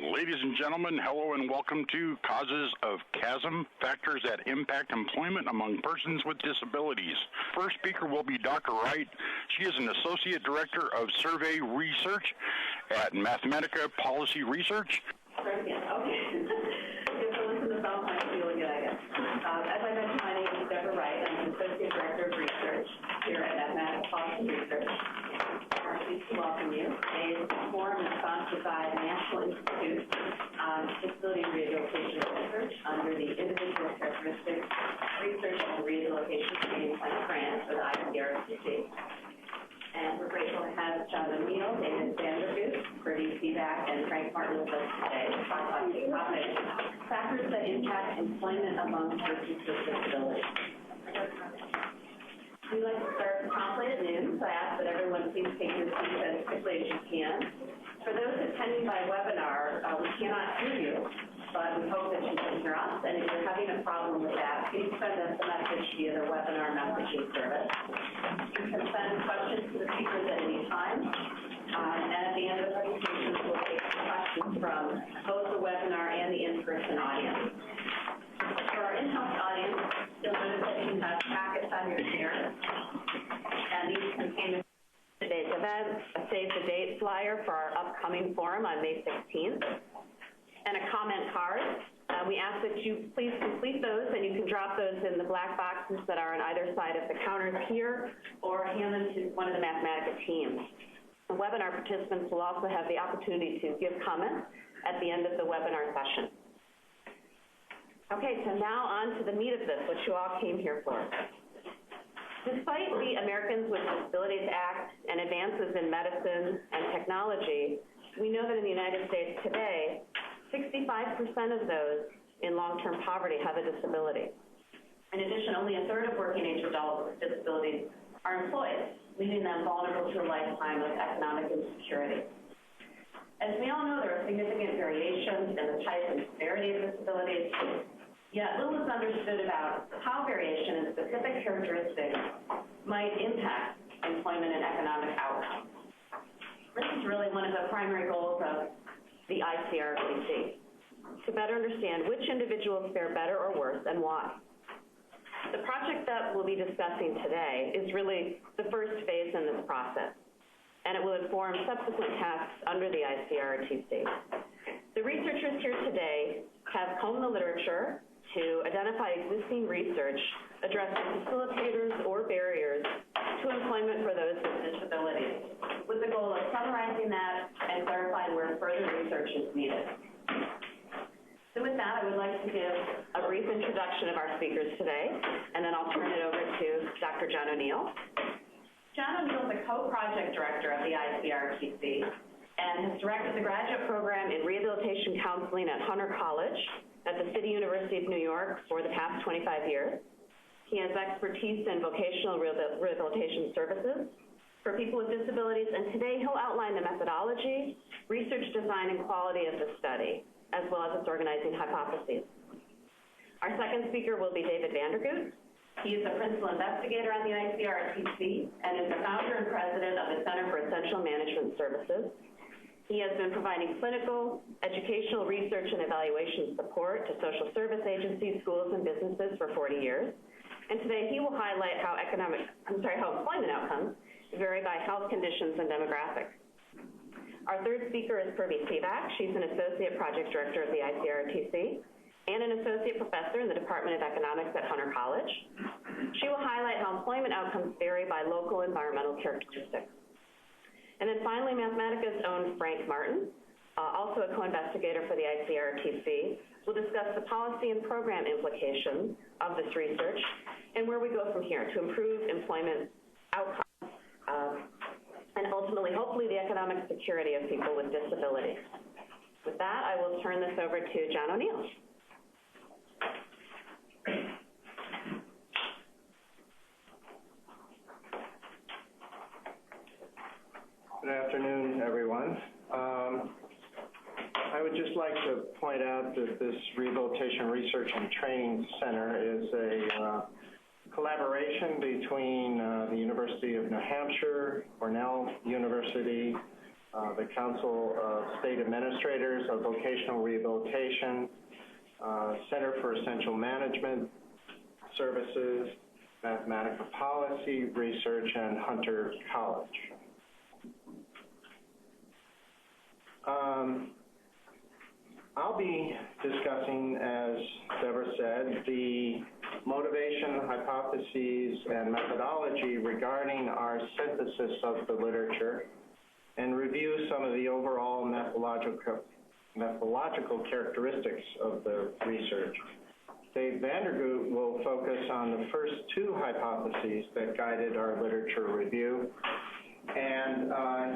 Ladies and gentlemen, hello and welcome to Causes of Chasm, Factors That Impact Employment Among Persons with Disabilities. First speaker will be Dr. Wright. She is an Associate Director of Survey Research at Mathematica Policy Research. Okay. If I listen to sound like feeling good, I guess. As I mentioned, my name is Deborah Wright. I'm the Associate Director of Research here at Mathematica Policy Research. I'm pleased to welcome you. Today's forum is sponsored by the National Institute on Disability Rehabilitation Research under the Individual Characteristics Research and Rehabilitation Training Plan grant for the ICRCC. And we're grateful to have John O'Neill, David Vandergoot, Bertie Seaback, and Frank Martin with us today to talk about the topic, factors that impact employment among persons with disabilities. We'd like to start promptly at noon, so I ask that everyone please take your seats as quickly as you can. For those attending by webinar, we cannot hear you, but we hope that you can hear us. And if you're having a problem with that, please send us a message via the webinar messaging service. You can send questions to the speakers at any time. And at the end of the presentation, we'll take questions from both the webinar and the in-person audience. For our in-house audience, you'll notice that you have packets on your chair. And these contain today's event, a save the date flyer for our upcoming forum on May 16th, and a comment card. We ask that you please complete those, and you can drop those in the black boxes that are on either side of the counters here, or hand them to one of the Mathematica teams. The webinar participants will also have the opportunity to give comments at the end of the webinar session. Okay, so now on to the meat of this, what you all came here for. Despite the Americans with Disabilities Act and advances in medicine and technology, we know that in the United States today, 65% of those in long-term poverty have a disability. In addition, only a third of working-age adults with disabilities are employed, leaving them vulnerable to a lifetime of economic insecurity. As we all know, there are significant variations in the type and severity of disabilities, yet little is understood about how variation in specific characteristics might impact employment and economic outcomes. This is really one of the primary goals of the ICRCC, to better understand which individuals fare better or worse and why. The project that we'll be discussing today is really the first phase in this process, and it will inform subsequent tasks under the ICRCC. The researchers here today have combed the literature to identify existing research addressing facilitators or barriers to employment for those with disabilities, with the goal of summarizing that and clarifying where further research is needed. So with that, I would like to give a brief introduction of our speakers today, and then I'll turn it over to Dr. John O'Neill. John O'Neill is the co-project director of the ICRCC and has directed the graduate program in rehabilitation counseling at Hunter College at the City University of New York for the past 25 years. He has expertise in vocational rehabilitation services for people with disabilities, and today he'll outline the methodology, research design, and quality of the study, as well as its organizing hypotheses. Our second speaker will be David Vandergoot. He is a principal investigator on the ICRCC and is the founder and president of the Center for Essential Management Services. He has been providing clinical, educational research and evaluation support to social service agencies, schools, and businesses for 40 years. And today he will highlight how employment outcomes vary by health conditions and demographics. Our third speaker is Bertie Seaback. She's an associate project director of the ICRCC and an associate professor in the Department of Economics at Hunter College. She will highlight how employment outcomes vary by local environmental characteristics. And then finally, Mathematica's own Frank Martin, also a co-investigator for the ICRCC, will discuss the policy and program implications of this research and where we go from here to improve employment outcomes and ultimately, hopefully, the economic security of people with disabilities. With that, I will turn this over to John O'Neill. Good afternoon, everyone. I would just like to point out that this Rehabilitation Research and Training Center is a collaboration between the University of New Hampshire, Cornell University, the Council of State Administrators of Vocational Rehabilitation, Center for Essential Management Services, Mathematical Policy Research, and Hunter College. I'll be discussing, as Deborah said, the motivation, hypotheses, and methodology regarding our synthesis of the literature and review some of the overall methodological characteristics of the research. Dave Vandergoot will focus on the first two hypotheses that guided our literature review, and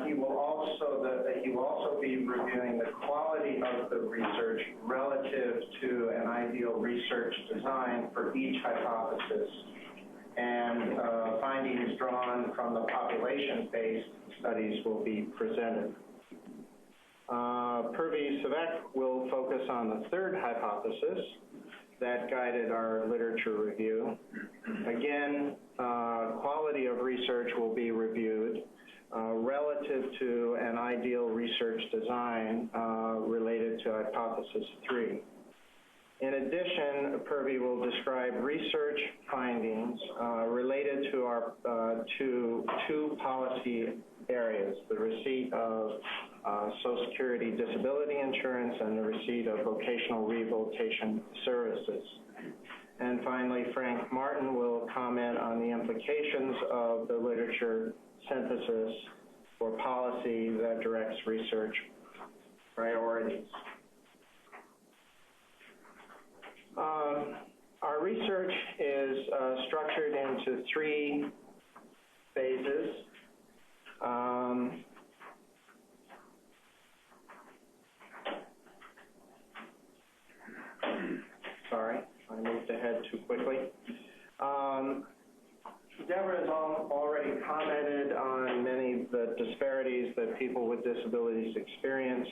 he will also be reviewing the quality of the research relative to an ideal research design for each hypothesis, and findings drawn from the population-based studies will be presented. Purvi Savek will focus on the third hypothesis that guided our literature review. Again, quality of research will be reviewed relative to an ideal research design related to hypothesis 3. In addition, Purvi will describe research findings related to our to two policy areas: the receipt of Social Security disability insurance and the receipt of vocational rehabilitation services. And finally, Frank Martin will comment on the implications of the literature synthesis for policy that directs research priorities. Our research is structured into three phases. Sorry, I moved ahead too quickly. Deborah has already commented on many of the disparities that people with disabilities experience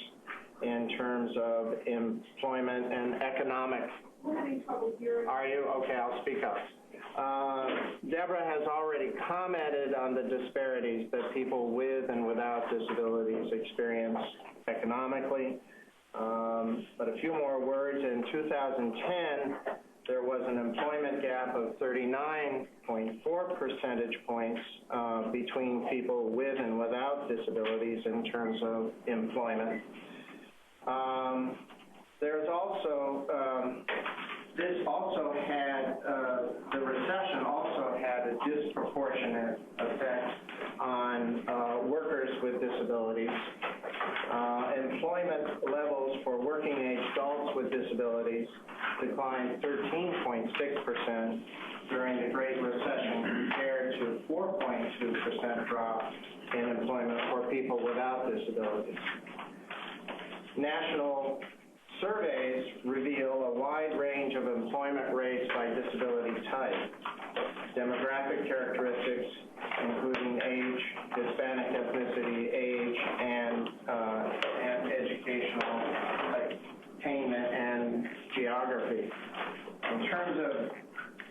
in terms of employment and economic. We're having trouble hearing. Are you? Okay, I'll speak up. Deborah has already commented on the disparities that people with and without disabilities experience economically. But a few more words. In 2010, there was an employment gap of 39.4 percentage points between people with and without disabilities in terms of employment. There's also, the recession also had a disproportionate effect on workers with disabilities. Employment levels for working age adults with disabilities declined 13.6% during the Great Recession compared to 4.2% drop in employment for people without disabilities. National surveys reveal a wide range of employment rates by disability type. Demographic characteristics, including age, Hispanic ethnicity, age, and educational attainment and geography. In terms of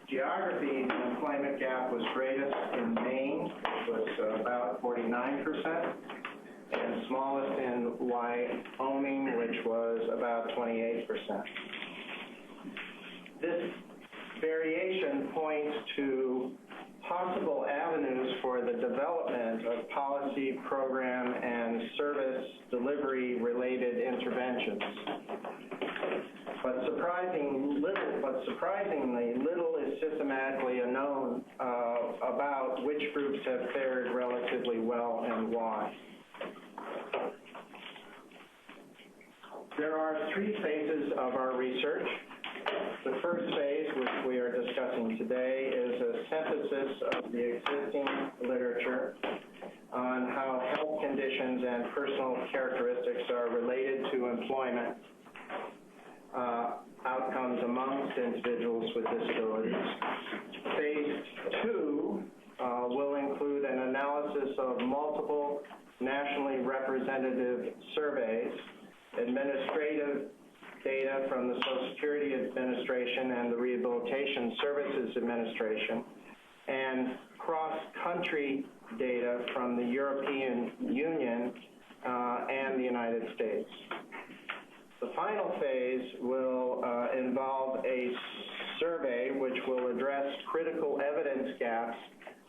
geography, the employment gap was greatest in Maine, which was about 49%, and smallest in Wyoming, which was about 28%. This variation points to possible avenues for the development of policy, program, and service delivery-related interventions. But surprisingly little is systematically known about which groups have fared relatively well and why. There are three phases of our research. The first phase, which we are discussing today, is a synthesis of the existing literature on how health conditions and personal characteristics are related to employment outcomes amongst individuals with disabilities. Phase 2 will include an analysis of multiple nationally representative surveys, administrative data from the Social Security Administration and the Rehabilitation Services Administration, and cross-country data from the European Union and the United States. The final phase will involve a survey which will address critical evidence gaps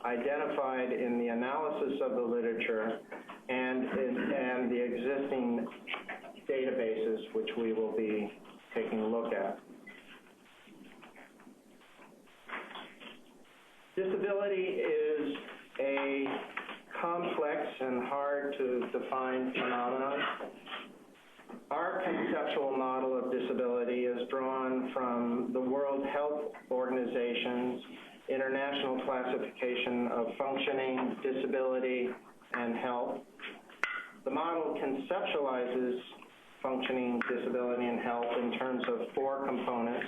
identified in the analysis of the literature and the existing databases which we will be taking a look at. Disability is a complex and hard to define phenomenon. Our conceptual model of disability is drawn from the World Health Organization's International Classification of Functioning, Disability, and Health. The model conceptualizes functioning, disability, and health in terms of 4 components: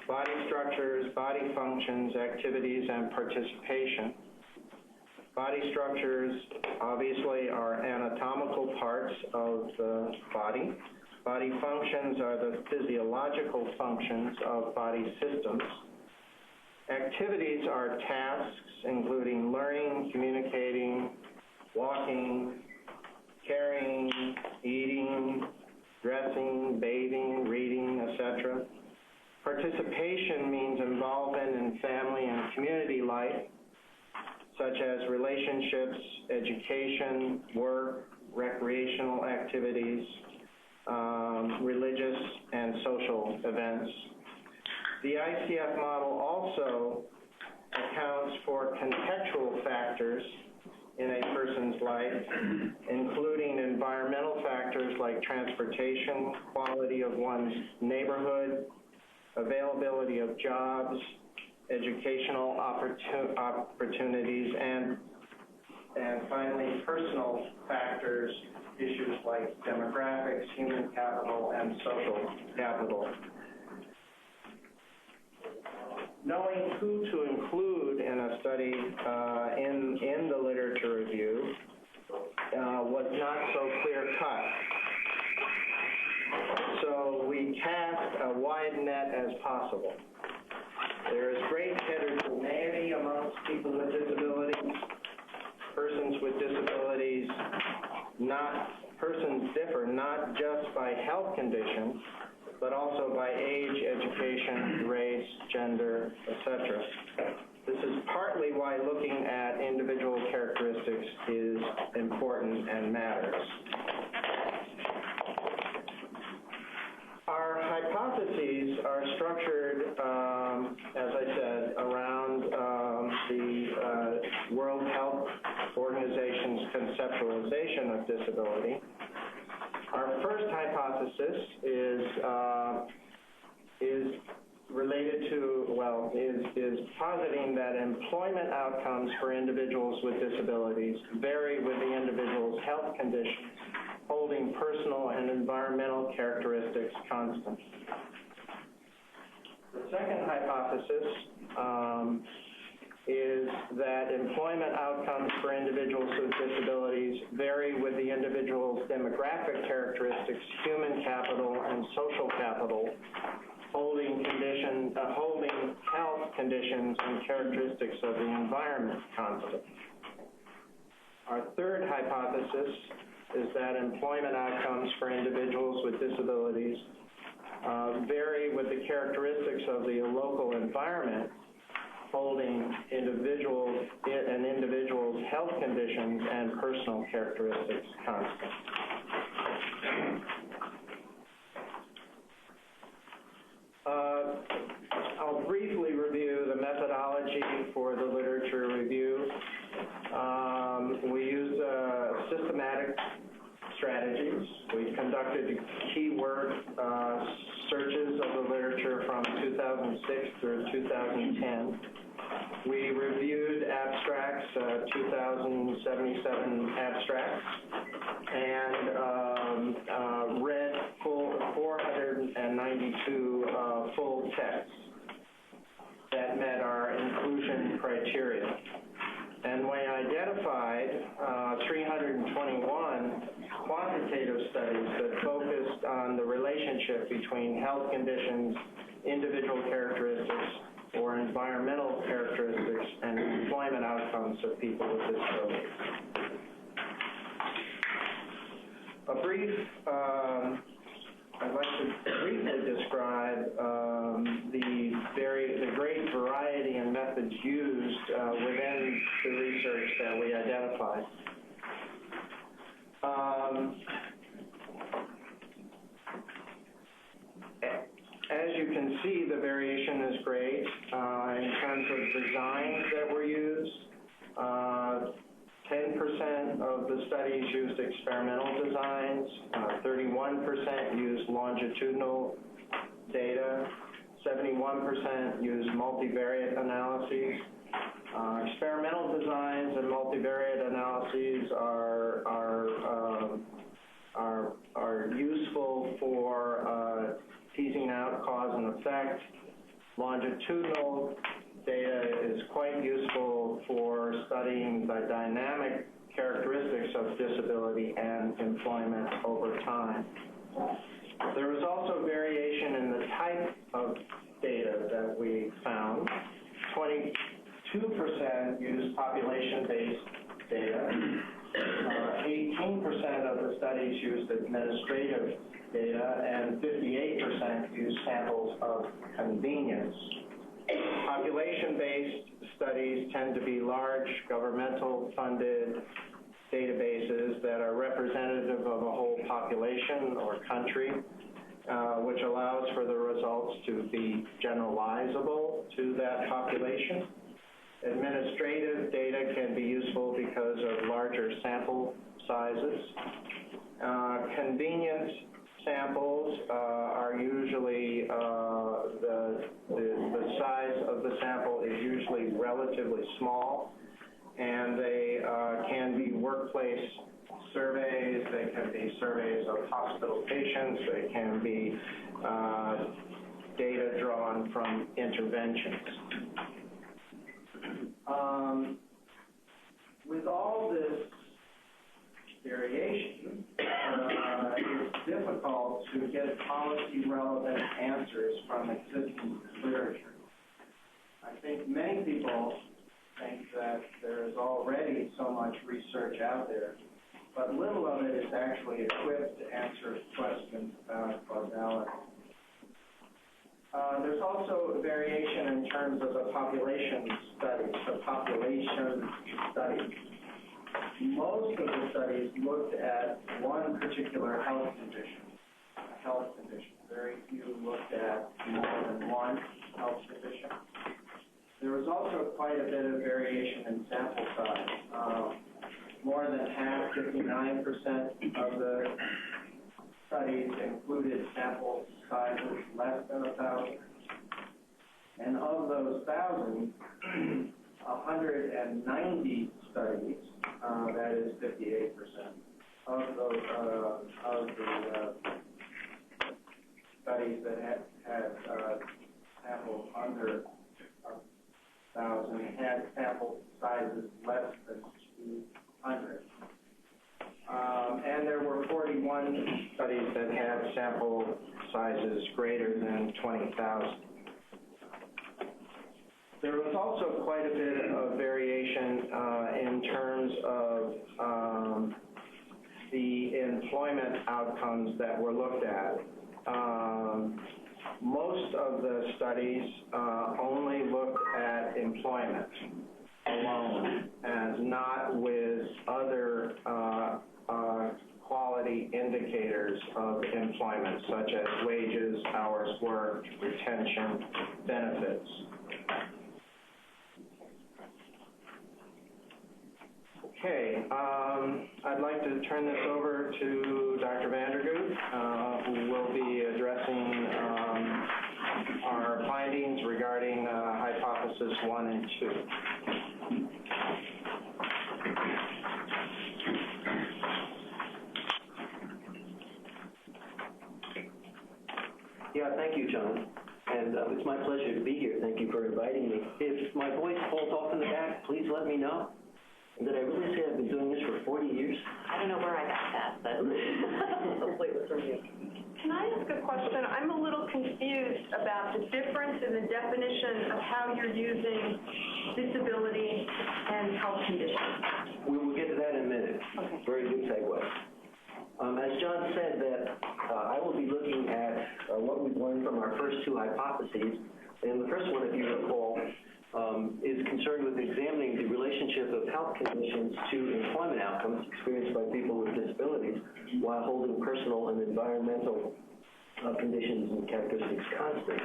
body structures, body functions, activities, and participation. Body structures obviously are anatomical parts of the body. Body functions are the physiological functions of body systems. Activities are tasks including learning, communicating, walking, carrying, eating, dressing, bathing, reading, etc. Participation means involvement in family and community life, such as relationships, education, work, recreational activities, religious and social events. The ICF model also accounts for contextual factors in a person's life, including environmental factors like transportation, quality of one's neighborhood, availability of jobs, educational opportunities, and finally, personal factors, issues like demographics, human capital, and social capital. Knowing who to include in a study in the literature review was not so clear-cut. So we cast a wide net as possible. There is great heterogeneity amongst people with disabilities. Persons with disabilities, persons differ not just by health conditions, but also by age, education, race, gender, etc. This is partly why looking at individual characteristics is important and matters. Our hypotheses are structured, as I said, around the World Health Organization's conceptualization of disability. Our first hypothesis is related to, is positing that employment outcomes for individuals with disabilities vary with the individual's health conditions, holding personal and environmental characteristics constant. The second hypothesis is that employment outcomes for individuals with disabilities vary with the individual's demographic characteristics, human capital, and social capital, holding health conditions and characteristics of the environment constant. Our third hypothesis is that employment outcomes for individuals with disabilities vary with the characteristics of the local environment, holding an individual's health conditions and personal characteristics constant. I'll briefly review the methodology for the literature review. We use systematic strategies. We conducted keyword searches of the literature from 2006 through 2010. We reviewed abstracts, 2,077 abstracts, and read 492 full texts that met our inclusion criteria. And we identified 321 quantitative studies that focused on the relationship between health conditions, individual characteristics, or environmental characteristics and employment outcomes of people with disabilities. I'd like to briefly describe the great variety and methods used within the research that we identified. As you can see, the variation is great in terms of designs that were used. 10% of the studies used experimental designs, 31% used longitudinal data, 71% used multivariate analyses. Experimental designs and multivariate analyses are useful for teasing out cause and effect. Longitudinal data is quite useful for studying the dynamic characteristics of disability and employment over time. There was also variation in the type of data that we found. 22% used population-based data. 18% of the studies used administrative data, and 58% used samples of convenience. Population-based studies tend to be large, governmental-funded databases that are representative of a whole population or country, which allows for the results to be generalizable to that population. Administrative data can be useful because of larger sample sizes. Convenience samples are usually, the size of the sample is usually relatively small, and they can be workplace surveys, they can be surveys of hospital patients, they can be data drawn from interventions. With all this variation, it's difficult to get policy-relevant answers from existing literature. I think many people think that there is already so much research out there, but little of it is actually equipped to answer questions about causality. There's also variation in terms of the population studies. Most of the studies looked at one particular health condition. Very few looked at more than one health condition. There was also quite a bit of variation in sample size. More than half, 59% of the studies included sample sizes less than 1,000. And of those 1,000, 190 studies, that is 58%, of the studies that had samples under 1,000 had sample sizes less than 200. And there were 41 studies that had sample sizes greater than 20,000. There was also quite a bit of variation in terms of the employment outcomes that were looked at. Most of the studies only looked at employment alone, and not with other quality indicators of employment, such as wages, hours worked, retention, benefits. Okay, I'd like to turn this over to Dr. Vandergood, who will be addressing our findings regarding hypothesis 1 and 2. Yeah, thank you, John. And it's my pleasure to be here. Thank you for inviting me. If my voice falls off in the back, please let me know. And did I really say I've been doing this for 40 years? I don't know where I got that, but hopefully it was from you. Can I ask a question? I'm a little confused about the difference in the definition of how you're using disability and health conditions. We will get to that in a minute. Okay. Very good segue. As John said, that I will be looking at what we've learned from our first two hypotheses. And the first one, if you recall, is concerned with examining the relationship of health conditions to employment outcomes experienced by people with disabilities while holding personal and environmental conditions and characteristics constant.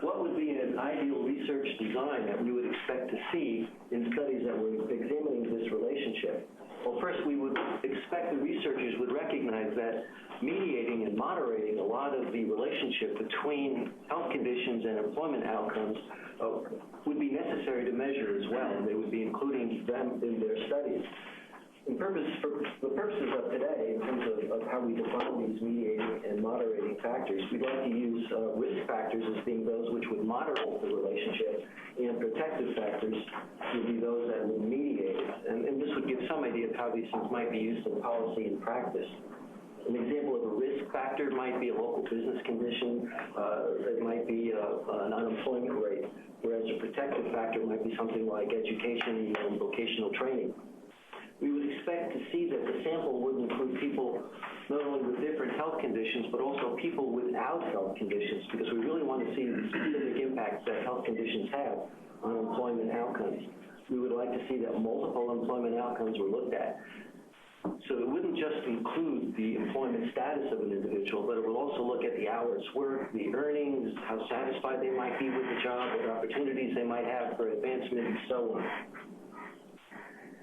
What would be an ideal research design that we would expect to see in studies that were examining this relationship? Well, first, we would expect the researchers would recognize that mediating and moderating a lot of the relationship between health conditions and employment outcomes would be necessary to measure as well. They would be including them in their studies. For the purposes of today, in terms of how we define these mediating and moderating factors, we'd like to use risk factors as being those which would moderate the relationship, and protective factors would be those that would mediate it. And this would give some idea of how these things might be used in policy and practice. An example of a risk factor might be a local business condition. It might be an unemployment rate, whereas a protective factor might be something like education and vocational training. We would expect to see that the sample would include people not only with different health conditions, but also people without health conditions, because we really want to see the specific impacts that health conditions have on employment outcomes. We would like to see that multiple employment outcomes were looked at. So it wouldn't just include the employment status of an individual, but it will also look at the hours worked, the earnings, how satisfied they might be with the job, what opportunities they might have for advancement, and so on.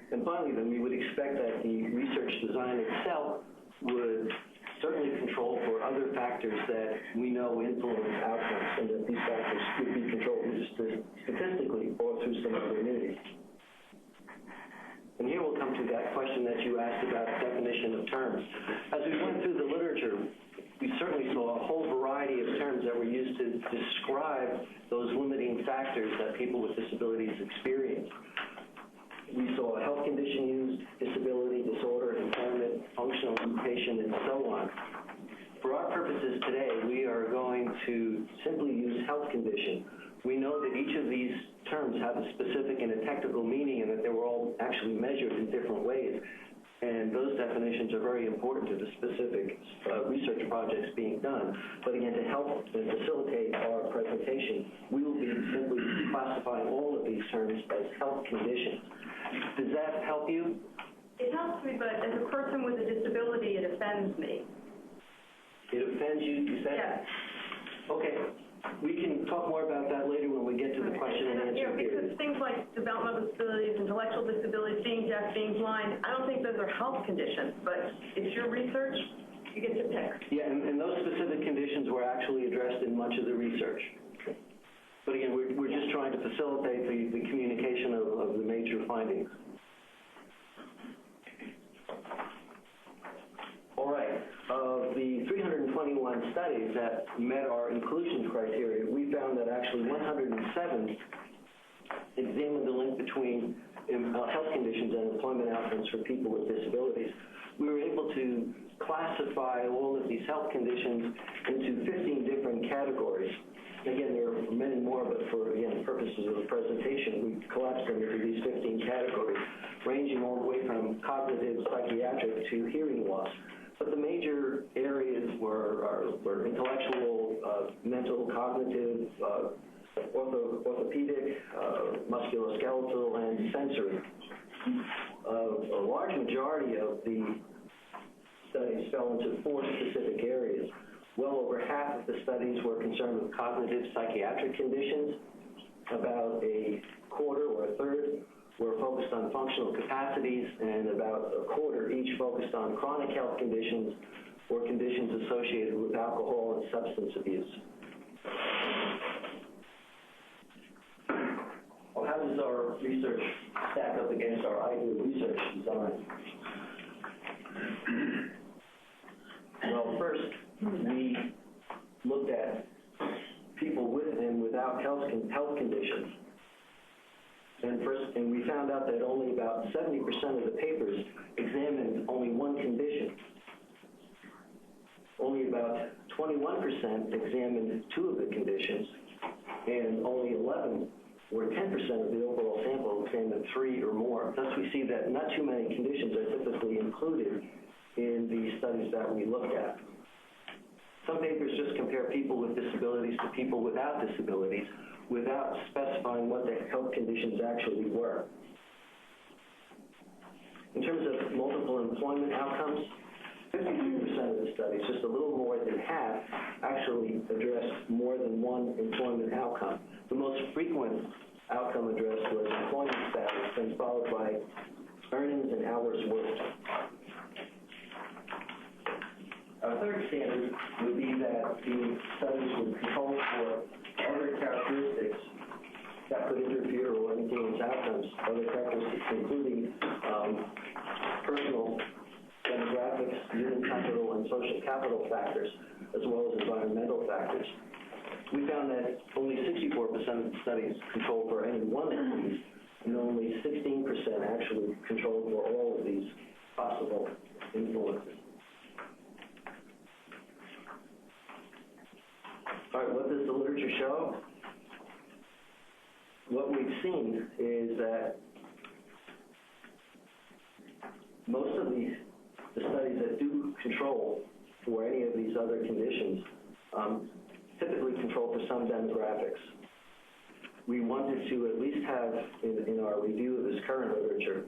And finally, then, we would expect that the research design itself would certainly control for other factors that we know influence outcomes, and that these factors would be controlled statistically or through some other means. And here we'll come to that question that you asked about definition of terms. As we went through the literature, we certainly saw a whole variety of terms that were used to describe those limiting factors that people with disabilities experience. We saw a health condition used, disability, disorder, impairment, functional limitation, and so on. For our purposes today, we are going to simply use health condition. We know that each of these terms have a specific and a technical meaning, and that they were all actually measured in different ways. And those definitions are very important to the specific research projects being done. But again, to help and facilitate our presentation, we will be simply classifying all of these terms as health conditions. Does that help you? It helps me, but as a person with a disability, it offends me. It offends you, you said? Yes. Okay. We can talk more about that later when we get to the question and answer period. Because things like developmental disabilities, intellectual disabilities, being deaf, being blind, I don't think those are health conditions, but it's your research, you get to pick. Yeah, and those specific conditions were actually addressed in much of the research. But again, we're just trying to facilitate the communication of the major findings. All right. Of the 321 studies that met our inclusion criteria, we found that actually 107 examined the link between health conditions and employment outcomes for people with disabilities. We were able to classify all of these health conditions into 15 different categories. Again, there are many more, but for, again, purposes of the presentation, we collapsed them into these 15 categories, ranging all the way from cognitive, psychiatric to hearing loss. But the major areas were intellectual, mental, cognitive, orthopedic, musculoskeletal, and sensory. A large majority of the studies fell into 4 specific areas. Well over half of the studies were concerned with cognitive psychiatric conditions. About a quarter or a third were focused on functional capacities, and about a quarter each focused on chronic health conditions or conditions associated with alcohol and substance abuse. Well, how does our research stack up against our ideal research design? Well, first, we looked at people with and without health conditions. And we found out that only about 70% of the papers examined only one condition. Only about 21% examined 2 of the conditions, and only 11 or 10% of the overall sample examined 3 or more. Thus, we see that not too many conditions are typically included in the studies that we looked at. Some papers just compare people with disabilities to people without disabilities without specifying what the health conditions actually were. In terms of multiple employment outcomes, 52% of the studies, just a little more than half, actually addressed more than one employment outcome. The most frequent outcome addressed was employment status, then followed by earnings and hours worked. Our third standard would be that the studies would control for other characteristics that could interfere or influence outcomes, other characteristics including personal, demographics, human capital, and social capital factors, as well as environmental factors. We found that only 64% of the studies controlled for any one of these, and only 16% actually controlled for all of these possible influences. All right, what does the literature show? What we've seen is that most of the studies that do control for any of these other conditions typically control for some demographics. We wanted to at least have, in our review of this current literature,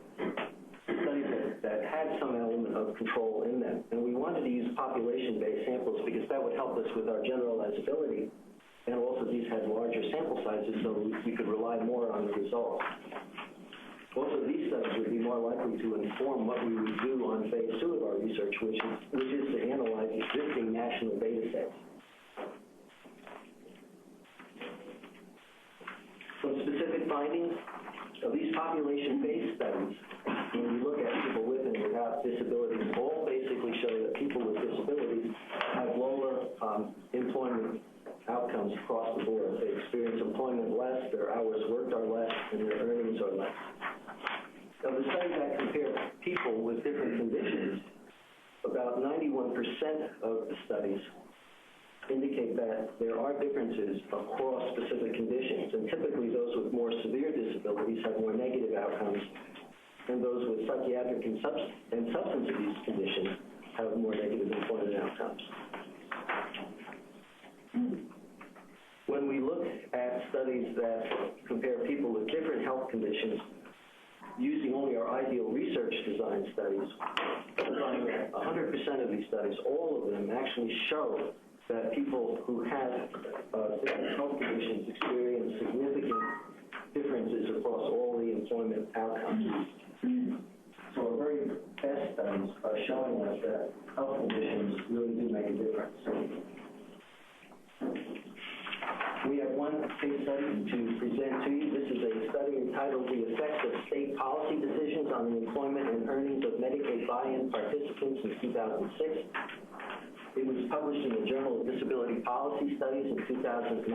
studies that had some element of control in them. And we wanted to use population-based samples because that would help us with our generalizability. And also these had larger sample sizes, so we could rely more on the results. Also, these studies would be more likely to inform what we would do on phase 2 of our research, which is to analyze existing national data sets. Some specific findings of these population-based studies, when we look at people with and without disabilities, all basically show that people with disabilities have lower employment outcomes across the board. They experience employment less, their hours worked are less, and their earnings are less. Now, the studies that compare people with different conditions, about 91% of the studies indicate that there are differences across specific conditions, and typically those with more severe disabilities have more negative outcomes, and those with psychiatric and substance abuse conditions have more negative employment outcomes. When we look at studies that compare people with different health conditions, using only our ideal research design studies, 100% of these studies, all of them actually show that people who have different health conditions experience significant differences across all the employment outcomes. So our very best studies are showing us that health conditions really do make a difference. We have one case study to present to you. This is a study entitled The Effects of State Policy Decisions on the Employment and Earnings of Medicaid Buy-in Participants in 2006. It was published in the Journal of Disability Policy Studies in 2009.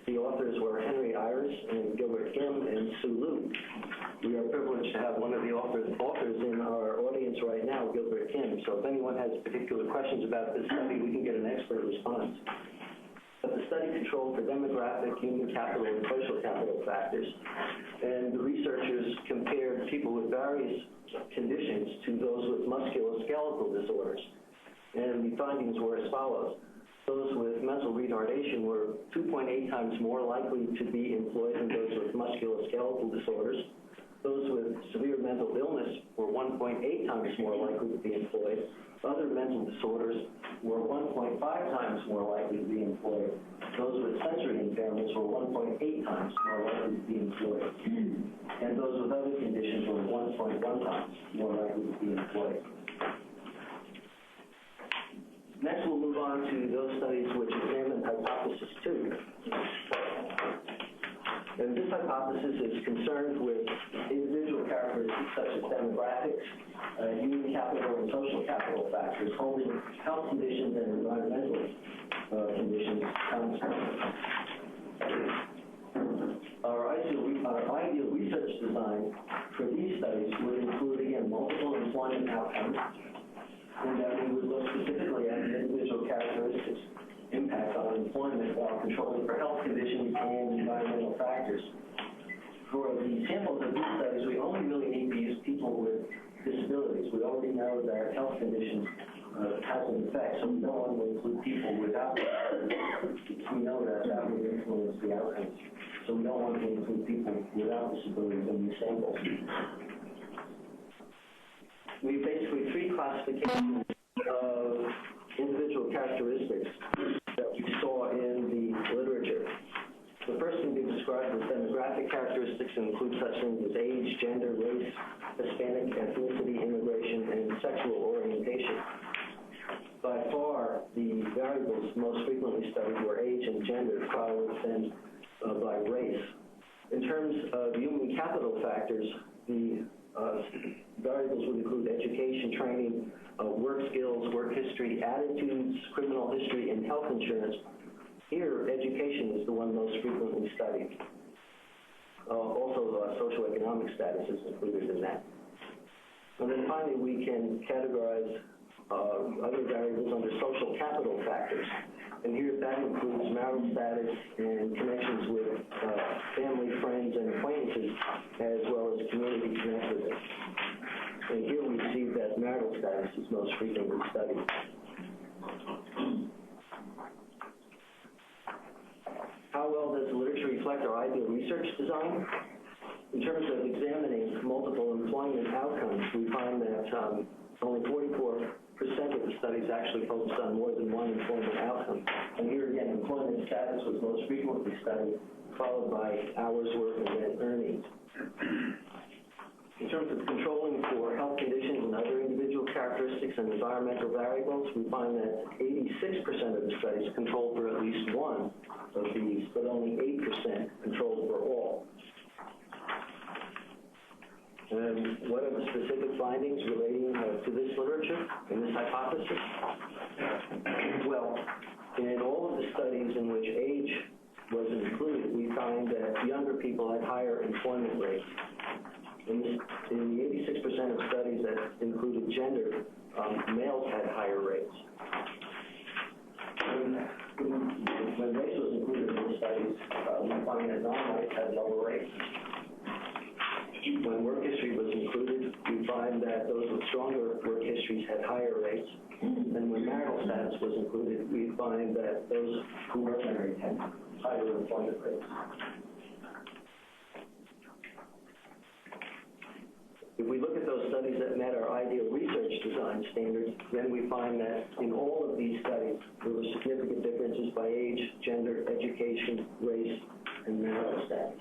The authors were Henry Iris and Gilbert Kim and Sue Liu. We are privileged to have one of the authors in our audience right now, Gilbert Kim. So if anyone has particular questions about this study, we can get an expert response. But the study controlled for demographic, human capital, and social capital factors. And the researchers compared people with various conditions to those with musculoskeletal disorders. And the findings were as follows. Those with mental retardation were 2.8 times more likely to be employed than those with musculoskeletal disorders. Those with severe mental illness were 1.8 times more likely to be employed. Other mental disorders were 1.5 times more likely to be employed. Those with sensory impairments were 1.8 times more likely to be employed. And those with other conditions were 1.1 times more likely to be employed. Next, we'll move on to those studies which examine hypothesis 2. And this hypothesis is concerned with individual characteristics such as demographics, human capital and social capital factors, holding health conditions and environmental conditions constant. Our ideal research design for these studies would include, again, multiple employment outcomes, and that we would look specifically at the individual characteristics impact on employment employment while controlling for health conditions and environmental factors. For the samples of these studies, we only really need to use people with disabilities. We already know that health conditions has an effect, so we don't want to include people without disabilities. We know that that would influence the outcomes. So we don't want to include people without disabilities in these samples. We have basically three classifications of individual characteristics that we saw in the literature. The first can be described as demographic characteristics and include such things as age, gender, race, Hispanic, ethnicity, immigration, and sexual orientation. By far, the variables most frequently studied were age and gender, followed then by race. In terms of human capital factors, the variables would include education, training, work skills, work history, attitudes, criminal history, and health insurance. Here, education is the one most frequently studied. Also, socioeconomic status is included in that. And then finally, we can categorize other variables under social capital factors. And here that includes marital status and connections with family, friends, and acquaintances, as well as community connectedness. And here we see that marital status is most frequently studied. How well does the literature reflect our ideal research design? In terms of examining multiple employment outcomes, we find that only 44% of the studies actually focused on more than one employment outcome. And here again, employment status was most frequently studied, followed by hours worked and then earnings. In terms of controlling for health conditions and other individual characteristics and environmental variables, we find that 86% of the studies controlled for at least one of these, but only 8% controlled for all. And what are the specific findings relating to this literature and this hypothesis? Well, in all of the studies in which age was included, we find that younger people had higher employment rates. In the 86% of studies that included gender, males had higher rates. When race was included in the studies, we find that non-whites had lower rates. When work history was included, we find that those with stronger work histories had higher rates. And when marital status was included, we find that those who were married had higher employment rates. If we look at those studies that met our ideal research design standards, then we find that in all of these studies, there were significant differences by age, gender, education, race, and marital status.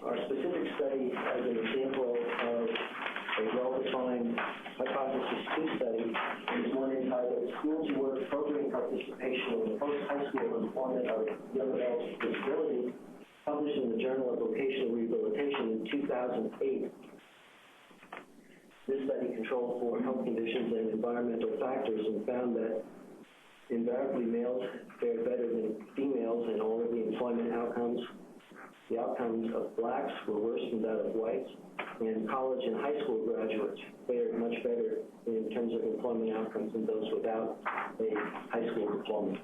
Our specific study as an example of a well-defined hypothesis 2 study is one entitled School to Work Program Participation in the Post-High School Employment of Young Adults with Disabilities, published in the Journal of Vocational Rehabilitation in 2008. This study controlled for health conditions and environmental factors and found that invariably males fared better than females in all of the employment outcomes. The outcomes of blacks were worse than that of whites, and college and high school graduates fared much better in terms of employment outcomes than those without a high school diploma.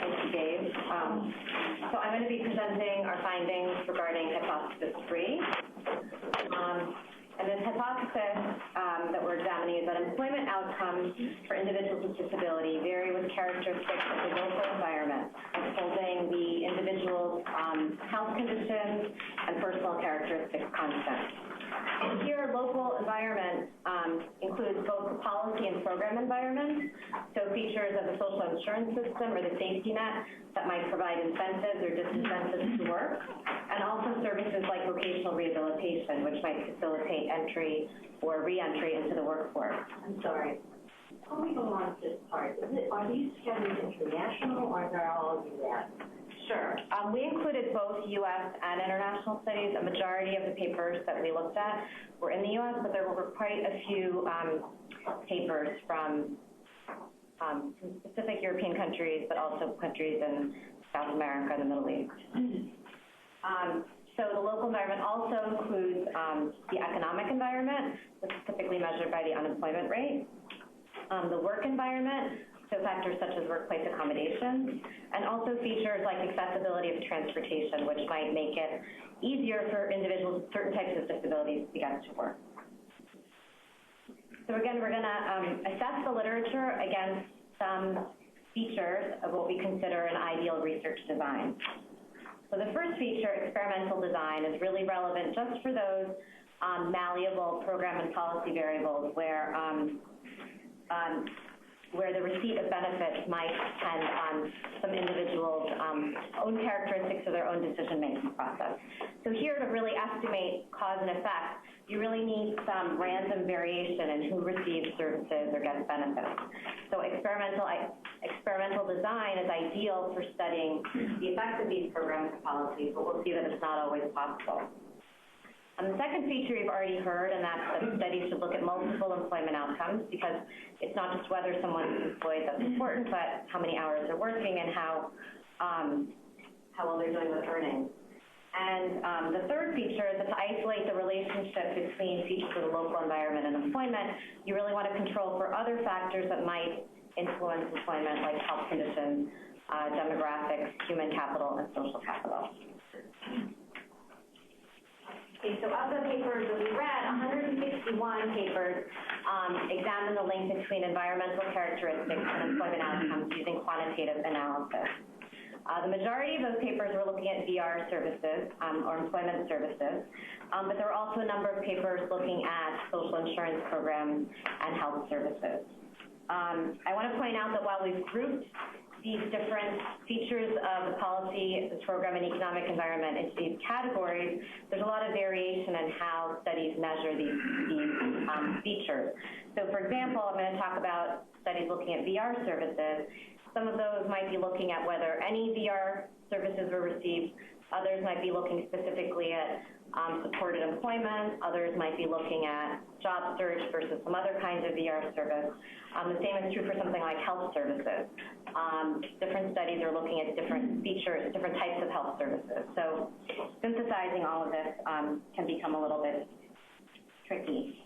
Thank you, Dave. So I'm going to be presenting our findings regarding hypothesis 3. And this hypothesis that we're examining is that employment outcomes for individuals with disability vary with characteristics of the local environment, holding the individual's health conditions and personal characteristics constant. And here, local environment includes both the policy and program environment, so features of the social insurance system or the safety net that might provide incentives or disincentives to work, and also services like vocational rehabilitation, which might facilitate entry or re-entry into the workforce. I'm sorry. Before we go on to this part, are these studies international or are all U.S.? Sure. We included both U.S. and international studies. A majority of the papers that we looked at were in the U.S., but there were quite a few papers from specific European countries, but also countries in South America and the Middle East. environment also includes the economic environment, which is typically measured by the unemployment rate, the work environment, so factors such as workplace accommodations, and also features like accessibility of transportation, which might make it easier for individuals with certain types of disabilities to get to work. So again, we're going to assess the literature against some features of what we consider an ideal research design. So the first feature, experimental design, is really relevant just for those malleable program and policy variables where the receipt of benefits might depend on some individuals' own characteristics of their own decision-making process. So here, to really estimate cause and effect, you really need some random variation in who receives services or gets benefits. So experimental design is ideal for studying the effects of these programs and policies, but we'll see that it's not always possible. The second feature you've already heard, and that's that studies should look at multiple employment outcomes, because it's not just whether someone's employed that's important, but how many hours they're working and how well they're doing with earnings. And the third feature is that to isolate the relationship between features of the local environment and employment, you really want to control for other factors that might influence employment, like health conditions, demographics, human capital, and social capital. Okay, so of the papers that we read, 161 papers examine the link between environmental characteristics and employment outcomes using quantitative analysis. The majority of those papers were looking at VR services or employment services, but there were also a number of papers looking at social insurance programs and health services. I want to point out that while we've grouped these different features of the policy, the program, and economic environment into these categories, there's a lot of variation in how studies measure these features. So for example, I'm going to talk about studies looking at VR services. Some of those might be looking at whether any VR services were received. Others might be looking specifically at supported employment. Others might be looking at job search versus some other kinds of VR service. The same is true for something like health services. Different studies are looking at different features, different types of health services. So synthesizing all of this can become a little bit tricky.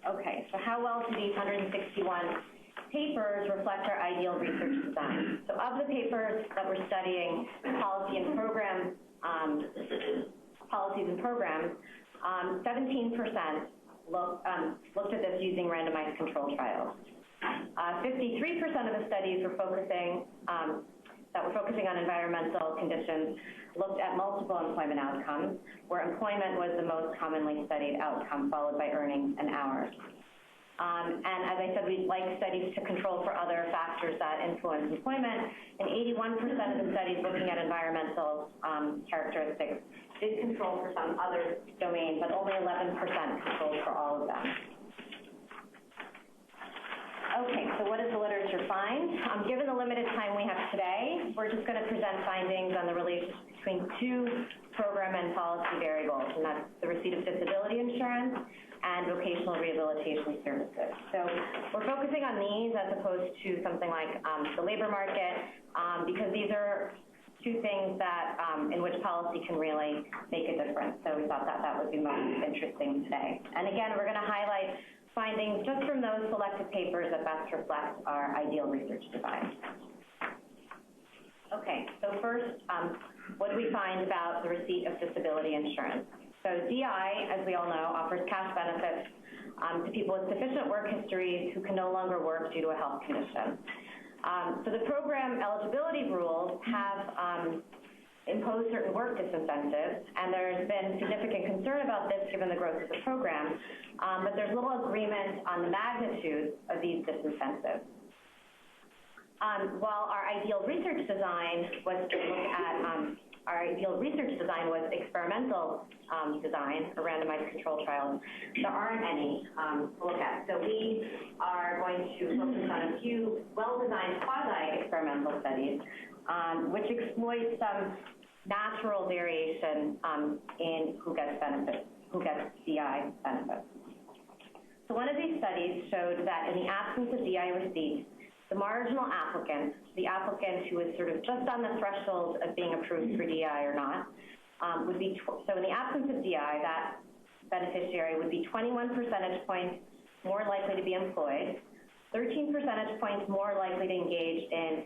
Okay, so how well do these 161 papers reflect our ideal research design? So of the papers that we're studying policies and programs, 17% looked at this using randomized control trials. 53% of the studies were focusing on environmental conditions looked at multiple employment outcomes, where employment was the most commonly studied outcome, followed by earnings and hours. And as I said, we'd like studies to control for other factors that influence employment, and 81% of the studies looking at environmental characteristics did control for some other domains, but only 11% controlled for all of them. Okay, so what does the literature find? Given the limited time we have today, we're just going to present findings on the relationship between two program and policy variables, and that's the receipt of disability insurance and vocational rehabilitation services. So we're focusing on these as opposed to something like the labor market, because these are two things that in which policy can really make a difference. So we thought that that would be most interesting today. And again, we're going to highlight findings just from those selected papers that best reflect our ideal research design. Okay, so first, what do we find about the receipt of disability insurance? So DI, as we all know, offers cash benefits to people with sufficient work histories who can no longer work due to a health condition. So the program eligibility rules have imposed certain work disincentives, and there's been significant concern about this given the growth of the program, but there's little agreement on the magnitude of these disincentives. While our ideal research design was to look at experimental design or randomized control trials, there aren't any to look at. So we are going to focus on a few well-designed quasi-experimental studies which exploit some natural variation in who gets benefits, who gets DI benefits. So one of these studies showed that in the absence of DI receipts, the marginal applicant, the applicant who is sort of just on the threshold of being approved for DI or not, would be, so in the absence of DI, that beneficiary would be 21 percentage points more likely to be employed, 13 percentage points more likely to engage in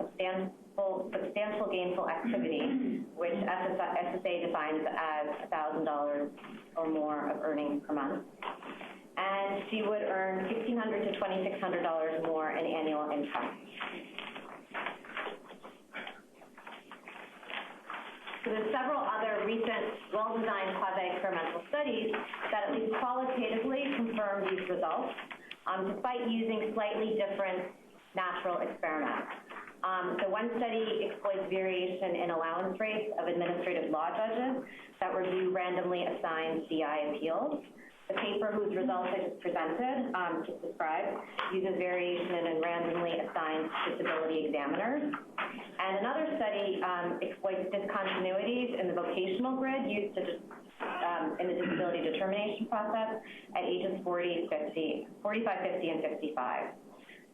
substantial gainful activity, which SSA defines as $1,000 or more of earnings per month. And she would earn $1,600 to $2,600 more in annual income. So there's several other recent well-designed quasi-experimental studies that at least qualitatively confirm these results, despite using slightly different natural experiments. So one study exploits variation in allowance rates of administrative law judges that review randomly assigned DI appeals. The paper whose results I just presented, just described, uses variation in randomly assigned disability examiners. And another study exploits discontinuities in the vocational grid used to in the disability determination process at ages 45, 50, and 55.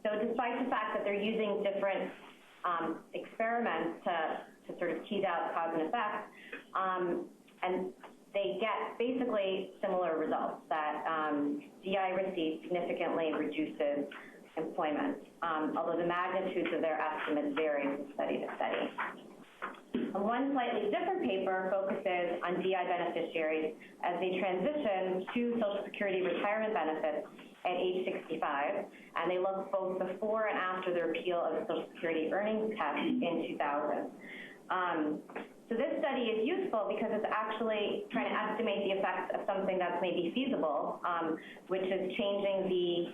So despite the fact that they're using different experiments to sort of tease out cause and effect, and they get basically similar results, that DI received significantly reduces employment, although the magnitudes of their estimates vary from study to study. One slightly different paper focuses on DI beneficiaries as they transition to Social Security retirement benefits at age 65, and they look both before and after the repeal of the Social Security earnings test in 2000. So this study is useful because it's actually trying to estimate the effects of something that's maybe feasible, which is changing the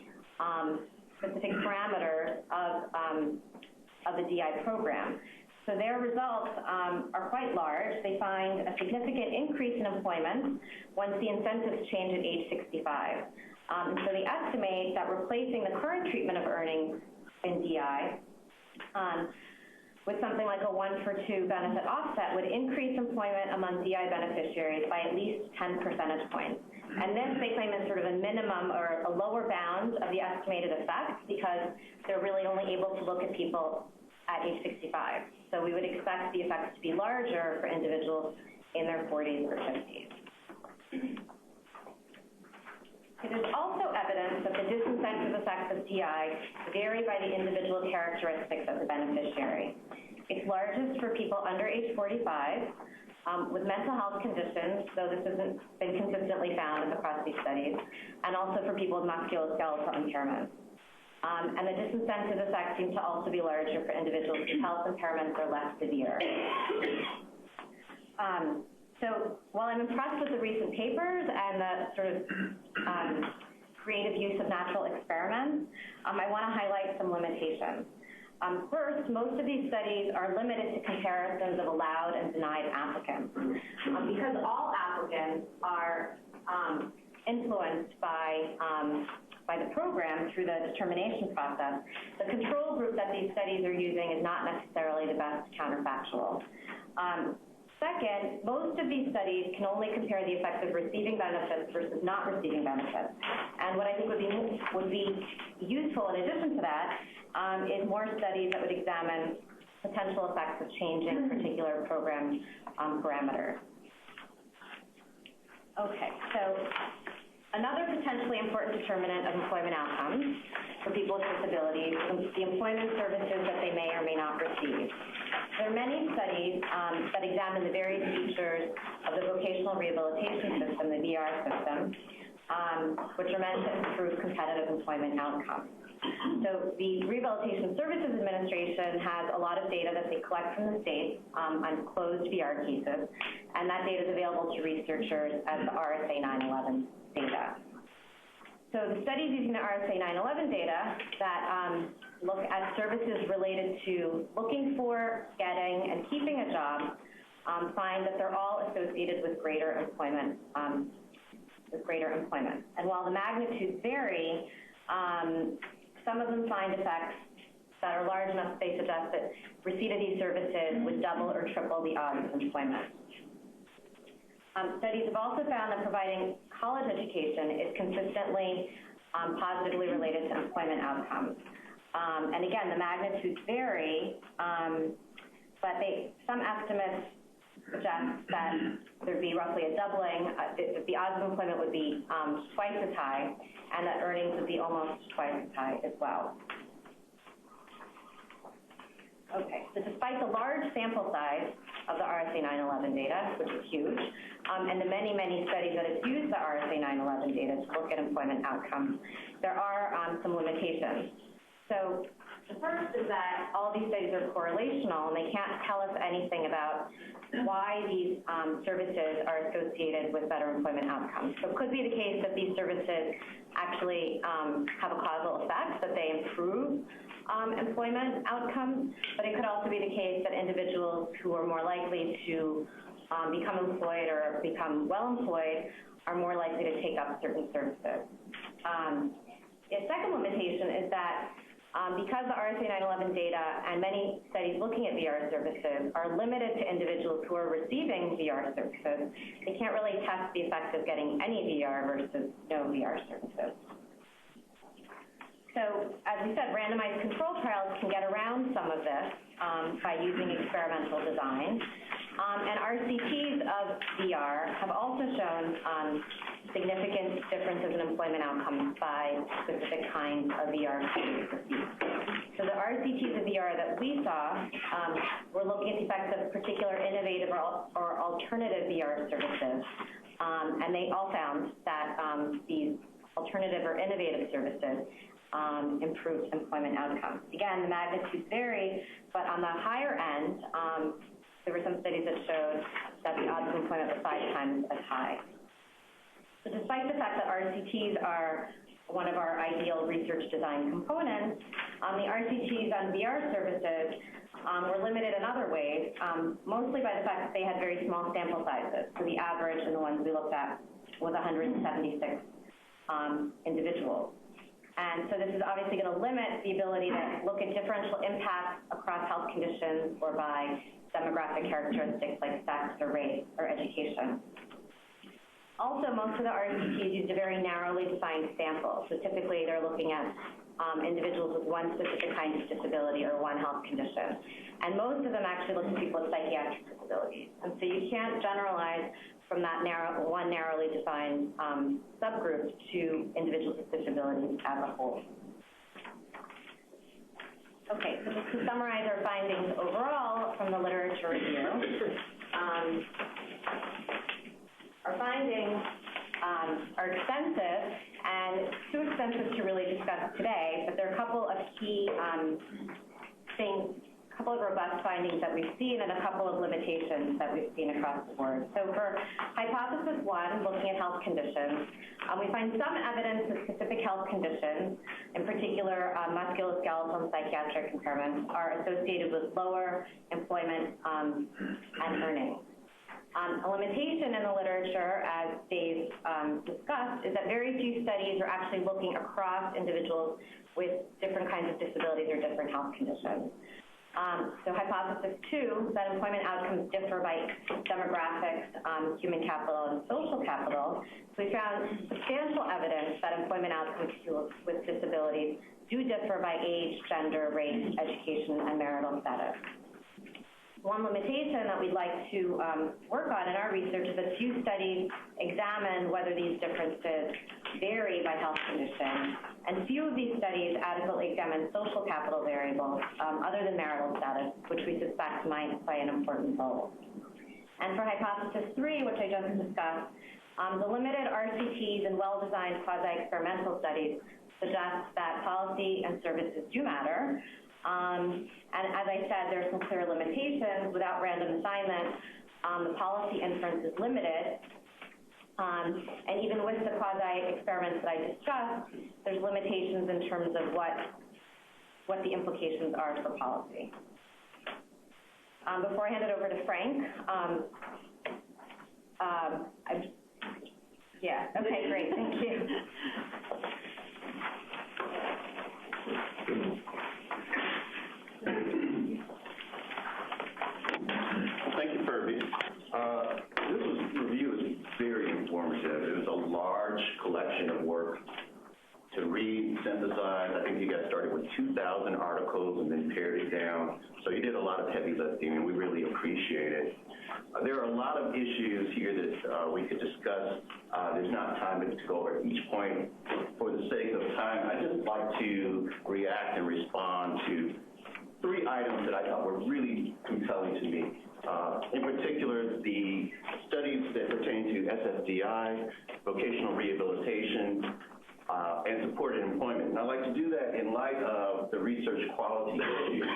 specific parameters of the DI program. So their results are quite large. They find a significant increase in employment once the incentives change at age 65. So they estimate that replacing the current treatment of earnings in DI with something like a 1-for-2 benefit offset would increase employment among DI beneficiaries by at least 10 percentage points. And this, they claim, is sort of a minimum or a lower bound of the estimated effects because they're really only able to look at people at age 65. So we would expect the effects to be larger for individuals in their 40s or 50s. There's also evidence that the disincentive effects of DI vary by the individual characteristics of the beneficiary. It's largest for people under age 45 with mental health conditions, though this hasn't been consistently found across these studies, and also for people with musculoskeletal impairments. And the disincentive effects seem to also be larger for individuals whose health impairments are less severe. So while I'm impressed with the recent papers and the sort of creative use of natural experiments, I want to highlight some limitations. First, most of these studies are limited to comparisons of allowed and denied applicants. Because all applicants are influenced by the program through the determination process, the control group that these studies are using is not necessarily the best counterfactual. Second, most of these studies can only compare the effects of receiving benefits versus not receiving benefits. And what I think would be useful in addition to that is more studies that would examine potential effects of changing particular program parameters. Okay, so another potentially important determinant of employment outcomes for people with disabilities is the employment services that they may or may not receive. There are many studies that examine the various features of the vocational rehabilitation system, the VR system, which are meant to improve competitive employment outcomes. So the Rehabilitation Services Administration has a lot of data that they collect from the state on closed VR cases, and that data is available to researchers as the RSA 911 data. So the studies using the RSA 911 data that look at services related to looking for, getting, and keeping a job find that they're all associated with greater employment. And while the magnitudes vary, some of them find effects that are large enough they suggest that receipt of these services would double or triple the odds of employment. Studies have also found that providing college education is consistently positively related to employment outcomes. And again, the magnitudes vary, but some estimates suggests that there'd be roughly a doubling, the odds of employment would be twice as high, and that earnings would be almost twice as high as well. Okay, so despite the large sample size of the RSA 911 data, which is huge, and the many, many studies that have used the RSA 911 data to look at employment outcomes, there are some limitations. So the first is that all these studies are correlational, and they can't tell us anything about why these services are associated with better employment outcomes. So it could be the case that these services actually have a causal effect, that they improve employment outcomes, but it could also be the case that individuals who are more likely to become employed or become well employed are more likely to take up certain services. The second limitation is that because the RSA 911 data and many studies looking at VR services are limited to individuals who are receiving VR services, they can't really test the effect of getting any VR versus no VR services. So, as we said, randomized control trials can get around some of this by using experimental design. And RCTs of VR have also shown significant differences in employment outcomes by specific kinds of VR studies. So the RCTs of VR that we saw were looking at the effects of particular innovative or alternative VR services. And they all found that these alternative or innovative services improved employment outcomes. Again, the magnitudes vary, but on the higher end, there were some studies that showed that the odds of employment were 5 times as high. So despite the fact that RCTs are one of our ideal research design components, the RCTs on VR services were limited in other ways, mostly by the fact that they had very small sample sizes. So the average in the ones we looked at was 176 individuals. And so this is obviously going to limit the ability to look at differential impacts across health conditions or by demographic characteristics like sex or race or education. Also, most of the RCTs used a very narrowly defined sample. So typically they're looking at individuals with one specific kind of disability or one health condition. And most of them actually look at people with psychiatric disabilities. And so you can't generalize from that one narrowly defined subgroup to individuals with disabilities as a whole. Okay, so just to summarize our findings overall from the literature review, our findings are extensive and too extensive to really discuss today, but there are a couple of key things, a couple of robust findings that we've seen and a couple of limitations that we've seen across the board. So for hypothesis 1, looking at health conditions, we find some evidence that specific health conditions, in particular musculoskeletal and psychiatric impairments, are associated with lower employment and earnings. A limitation in the literature, as Dave discussed, is that very few studies are actually looking across individuals with different kinds of disabilities or different health conditions. So hypothesis 2, that employment outcomes differ by demographics, human capital, and social capital. So we found substantial evidence that employment outcomes with disabilities do differ by age, gender, race, education, and marital status. One limitation that we'd like to work on in our research is that few studies examine whether these differences vary by health condition, and few of these studies adequately examine social capital variables other than marital status, which we suspect might play an important role. And for hypothesis 3, which I just discussed, the limited RCTs and well-designed quasi-experimental studies suggest that policy and services do matter. And as I said, there are some clear limitations. Without random assignment, the policy inference is limited. And even with the quasi-experiments that I discussed, there's limitations in terms of what the implications are for policy. Before I hand it over to Frank, okay, great, thank you. Thank you, Furby. This review is very informative. It was a large collection of work to read, synthesize. I think you got started with 2,000 articles and then pared it down. So you did a lot of heavy lifting, and we really appreciate it. There are a lot of issues here that we could discuss. There's not time to go over each point. For the sake of time, I'd just like to react and respond to 3 items that I thought were really compelling to me. In particular, the studies that pertain to SSDI, vocational rehabilitation, and supported employment. And I'd like to do that in light of the research quality issues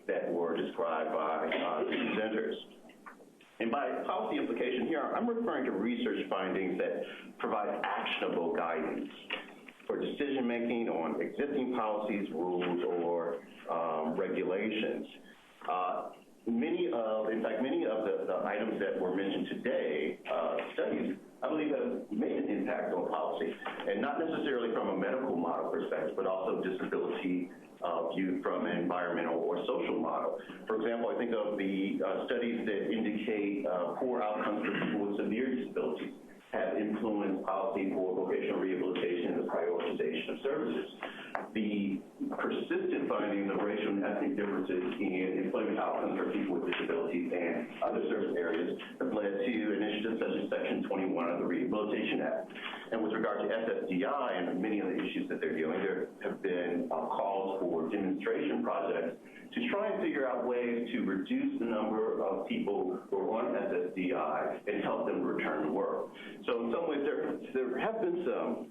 that were described by the presenters. And by policy implication here, I'm referring to research findings that provide actionable guidance for decision-making on existing policies, rules, or regulations. Many of the items that were mentioned today, studies, I believe have made an impact on policy, and not necessarily from a medical model perspective, but also disability viewed from an environmental or social model. For example, I think of the studies that indicate poor outcomes for people with severe disabilities have influenced policy for vocational rehabilitation and the prioritization of services. The persistent findings of racial and ethnic differences in employment outcomes for people with disabilities and other service areas have led to initiatives such as Section 21 of the Rehabilitation Act. And with regard to SSDI and many of the issues that they're dealing, there have been calls for demonstration projects to try and figure out ways to reduce the number of people who are on SSDI and help them return to work. So in some ways, there have been some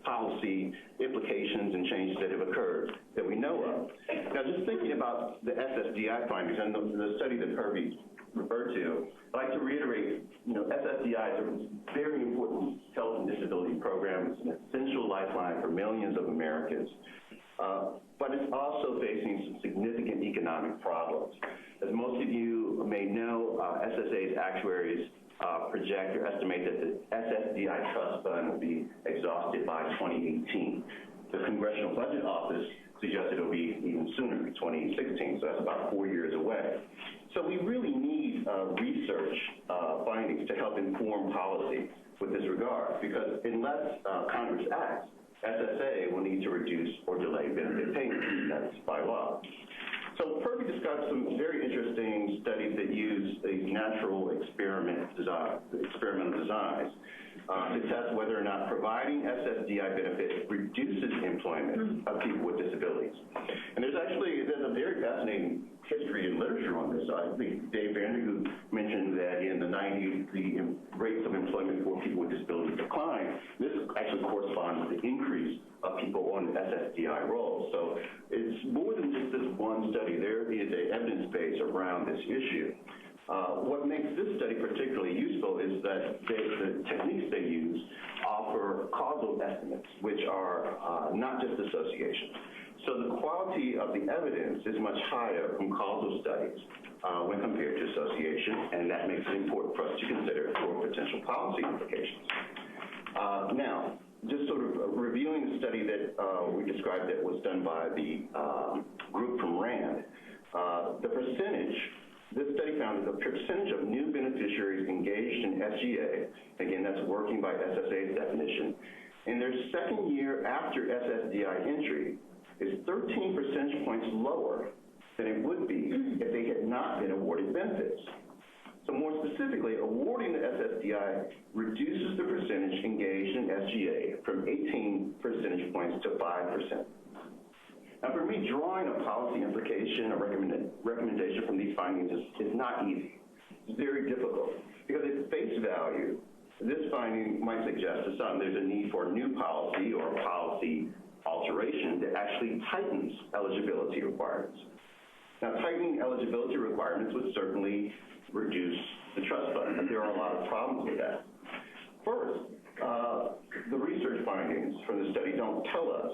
policy implications and changes that have occurred that we know of. Now, just thinking about the SSDI findings and the study that Kirby referred to, I'd like to reiterate, SSDI is a very important health and disability program. It's an essential lifeline for millions of Americans. But it's also facing some significant economic problems. As most of you may know, SSA's actuaries project or estimate that the SSDI trust fund will be exhausted by 2018. The Congressional Budget Office suggested it will be even sooner, 2016, so that's about 4 years away. So we really need research findings to help inform policy with this regard, because unless Congress acts, SSA will need to reduce or delay benefit payments. That's by law. So Kirby described some very interesting studies that use these natural experimental designs to test whether or not providing SSDI benefits reduces employment of people with disabilities. And there's a very fascinating history and literature on this. I think Dave Vanderhook mentioned that in the 90s, the rates of employment for people with disabilities declined. This actually corresponds with the increase of people on SSDI rolls. So it's more than just this one study. There is an evidence base around this issue. What makes this study particularly useful is that the techniques they use offer causal estimates, which are not just associations. So the quality of the evidence is much higher from causal studies when compared to association, and that makes it important for us to consider for potential policy implications. Now, just sort of reviewing the study that we described that was done by the group from RAND, this study found that the percentage of new beneficiaries engaged in SGA, again, that's working by SSA's definition, in their second year after SSDI entry is 13 percentage points lower than it would be if they had not been awarded benefits. So more specifically, awarding the SSDI reduces the percentage engaged in SGA from 18 percentage points to 5%. Now, for me, drawing a policy implication or recommendation from these findings is not easy. It's very difficult because at face value, this finding might suggest to some there's a need for a new policy or a policy alteration that actually tightens eligibility requirements. Now, tightening eligibility requirements would certainly reduce the trust fund, but there are a lot of problems with that. First, the research findings from the study don't tell us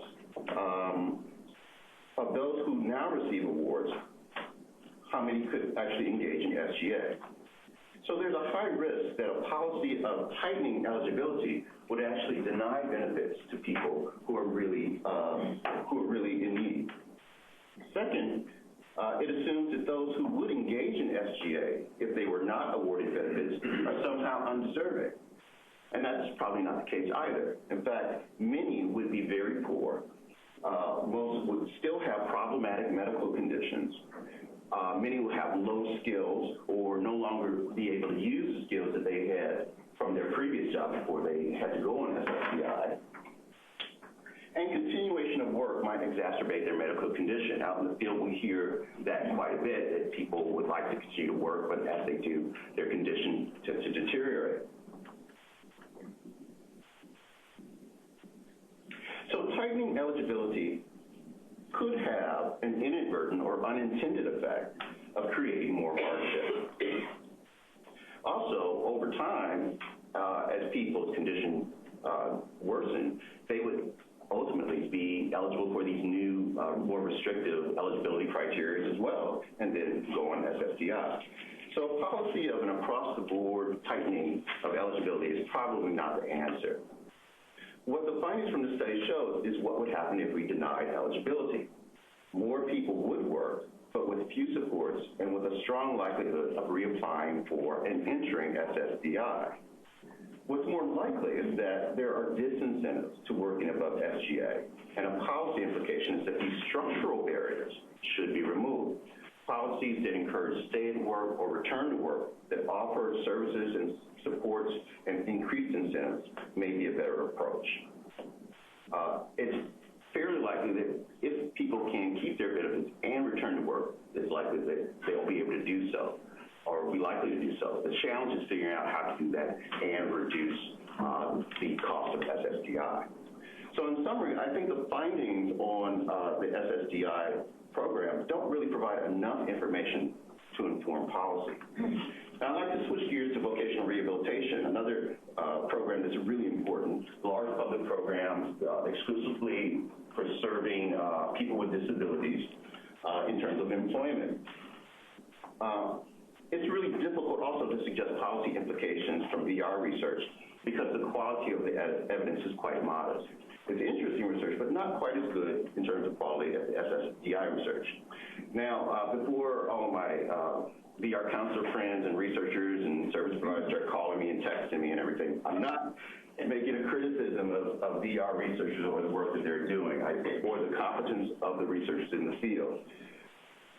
of those who now receive awards, how many could actually engage in SGA. So there's a high risk that a policy of tightening eligibility would actually deny benefits to people who are really in need. Second, it assumes that those who would engage in SGA, if they were not awarded benefits, are somehow undeserving. And that's probably not the case either. In fact, many would be very poor. Most would still have problematic medical conditions. Many will have low skills or no longer be able to use the skills that they had from their previous job before they had to go on SSDI. And continuation of work might exacerbate their medical condition. Out in the field, we hear that quite a bit, that people would like to continue to work, but as they do, their condition tends to deteriorate. So tightening eligibility could have an inadvertent or unintended effect of creating more hardship. Also, over time, as people's condition worsen, they would ultimately be eligible for these new, more restrictive eligibility criteria as well, and then go on SSDI. So a policy of an across-the-board tightening of eligibility is probably not the answer. What the findings from the study show is what would happen if we denied eligibility. More people would work, but with few supports and with a strong likelihood of reapplying for and entering SSDI. What's more likely is that there are disincentives to working above SGA, and a policy implication is that these structural barriers should be removed. Policies that encourage stay at work or return to work, that offer services and supports and increased incentives may be a better approach. It's fairly likely that if people can keep their benefits and return to work, it's likely that they'll be able to do so, or be likely to do so. The challenge is figuring out how to do that and reduce the cost of SSDI. So in summary, I think the findings on the SSDI program don't really provide enough information to inform policy. Now, I'd like to switch gears to vocational rehabilitation, another program that's really important, large public program exclusively for serving people with disabilities in terms of employment. It's really difficult also to suggest policy implications from VR research because the quality of the evidence is quite modest. It's interesting research, but not quite as good in terms of quality as the SSDI research. Now, before all my VR counselor friends and researchers and service providers start calling me and texting me and everything, I'm not making a criticism of VR researchers or the work that they're doing, or the competence of the researchers in the field.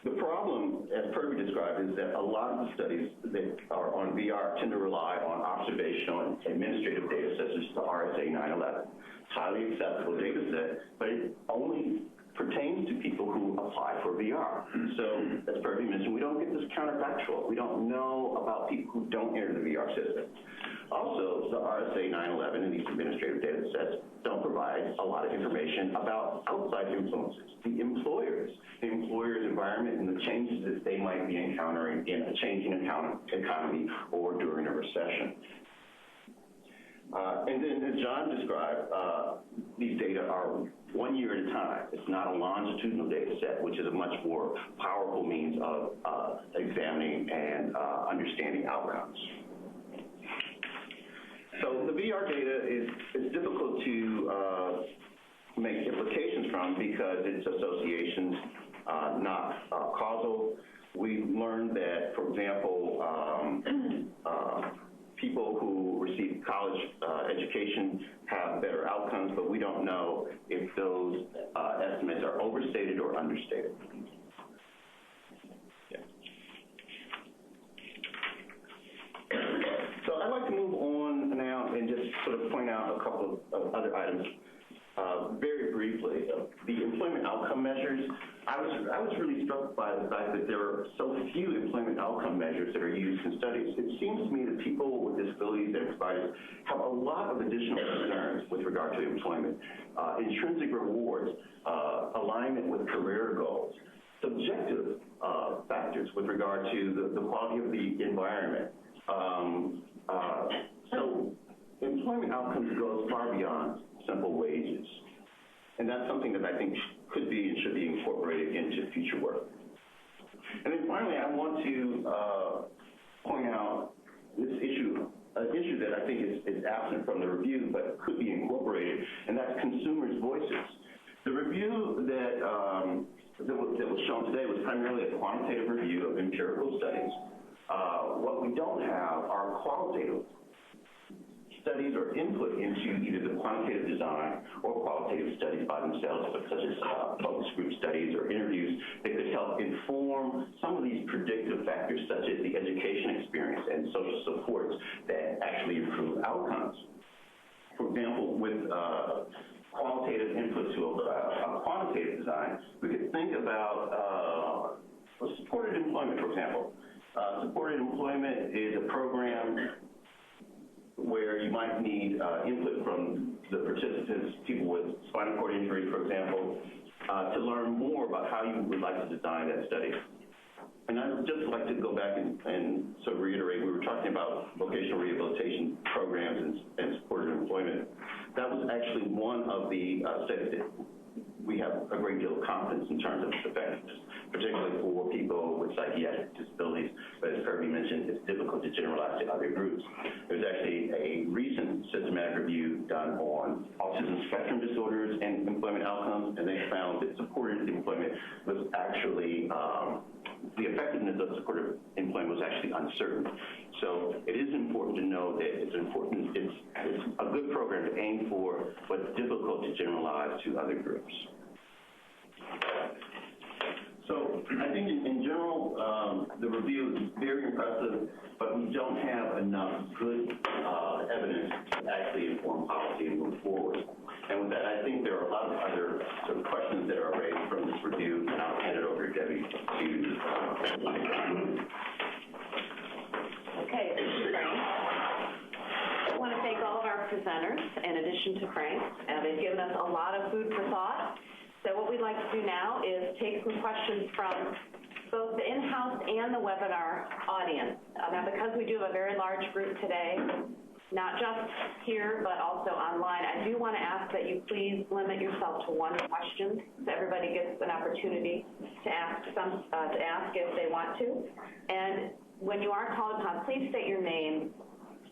The problem, as Purvi described, is that a lot of the studies that are on VR tend to rely on observational and administrative data sets, such as the RSA 911. Highly acceptable data set, but it only pertains to people who apply for VR. So, as Purvi mentioned, we don't get this counterfactual. We don't know about people who don't enter the VR system. Also, the RSA 911 and these administrative data sets don't provide a lot of information about outside influences, the employer's environment and the changes that they might be encountering in a changing economy or during a recession. And then, as John described, these data are 1 year at a time. It's not a longitudinal data set, which is a much more powerful means of examining and understanding outcomes. So the VR data is difficult to make implications from because it's associations, not causal. We've learned that, for example, people who receive college education have better outcomes, but we don't know if those estimates are overstated or understated. Yeah. So I'd like to move on now and just sort of point out a couple of other items very briefly. The employment outcome measures, I was really struck by the fact that there are so few employment outcome measures that are used in studies. It seems to me that people with disabilities and providers have a lot of additional concerns with regard to employment. Intrinsic rewards, alignment with career goals, subjective factors with regard to the quality of the environment. So employment outcomes goes far beyond simple wages. And that's something that I think could be and should be incorporated into future work. And then finally, I want to point out this issue, an issue that I think is absent from the review but could be incorporated, and that's consumers' voices. The review that was shown today was primarily a quantitative review of empirical studies. What we don't have are qualitative studies or input into either the quantitative design or qualitative studies by themselves, such as focus group studies or interviews that could help inform some of these predictive factors, such as the education experience and social supports that actually improve outcomes. For example, with qualitative input to a quantitative design, we could think about supported employment, for example. Supported employment is a program where you might need input from the participants, people with spinal cord injury, for example, to learn more about how you would like to design that study. And I'd just like to go back and sort of reiterate, we were talking about vocational rehabilitation programs and supported employment. That was actually one of the studies that we have a great deal of confidence in terms of its effectiveness, particularly for people with psychiatric disabilities. But as Kirby mentioned, it's difficult to generalize to other groups. There's actually a recent systematic review done on autism spectrum disorders and employment outcomes, and they found that supported employment was actually the effectiveness of supported employment was actually uncertain. So it is important to know that it's a good program to aim for, but difficult to generalize to other groups. So I think in general, the review is very impressive, but we don't have enough good evidence to actually inform policy and move forward. And with that, I think there are a lot of other sort of questions that are raised from this review, and I'll hand it over to Debbie to Okay, thank you, Frank. I want to thank all of our presenters, in addition to Frank. They've given us a lot of food for thought. So what we'd like to do now is take some questions from both the in-house and the webinar audience. Now, because we do have a very large group today, not just here, but also online, I do want to ask that you please limit yourself to one question so everybody gets an opportunity to ask if they want to. And when you are called upon, please state your name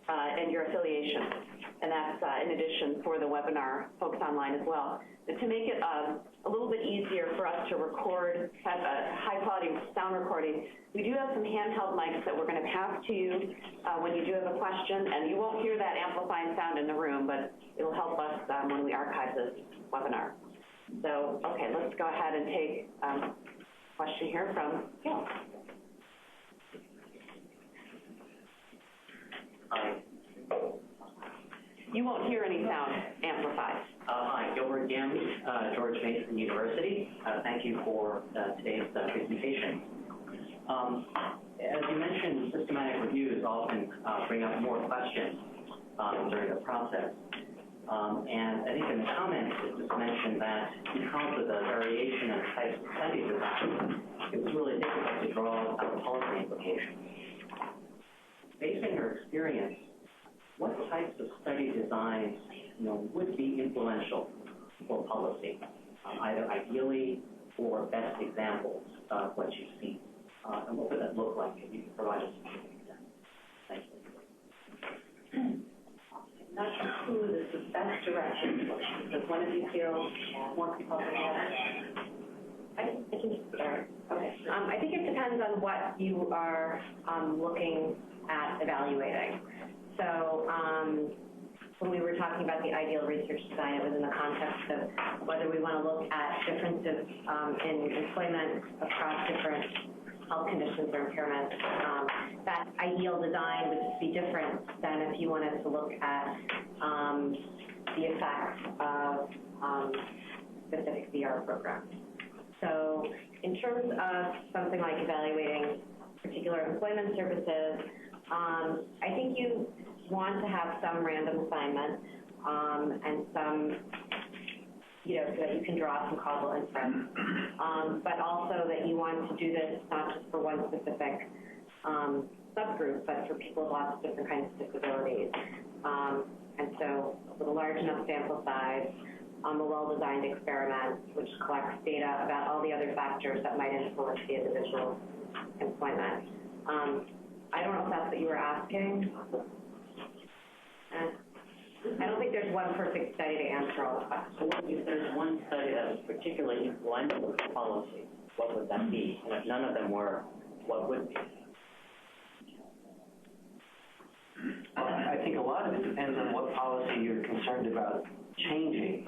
and your affiliation. And that's in addition for the webinar folks online as well. But to make it a little bit easier for us to record, have a high-quality sound recording, we do have some handheld mics that we're going to pass to you when you do have a question. And you won't hear that amplifying sound in the room, but it'll help us when we archive this webinar. So, okay, let's go ahead and take a question here from Gail. You won't hear any sound amplified. Hi, Gilbert Gam, George Mason University. Thank you for today's presentation. As you mentioned, systematic reviews often bring up more questions during the process. And I think in the comments it was mentioned that because of the variation in types of study design, it was really difficult to draw policy implications. Based on your experience, what types of study designs would be influential for policy, either ideally or best examples of what you've seen? And what would that look like if you could provide us some examples? Thank you. I'm not sure who is the best direction. Does one of you feel more people than the other? I can start. Okay. I think it depends on what you are looking at evaluating. So when we were talking about the ideal research design, it was in the context of whether we want to look at differences in employment across different health conditions or impairments. That ideal design would just be different than if you wanted to look at the effects of specific VR programs. So in terms of something like evaluating particular employment services, I think you want to have some random assignment and some, so that you can draw some causal inference, but also that you want to do this not just for one specific subgroup, but for people with lots of different kinds of disabilities. And so with a large enough sample size, a well-designed experiment which collects data about all the other factors that might influence the individual's employment. I don't know if that's what you were asking. I don't think there's one perfect study to answer all the questions. So if there's one study that was particularly influential to policy, what would that be? And if none of them were, what would be? I think a lot of it depends on what policy you're concerned about changing,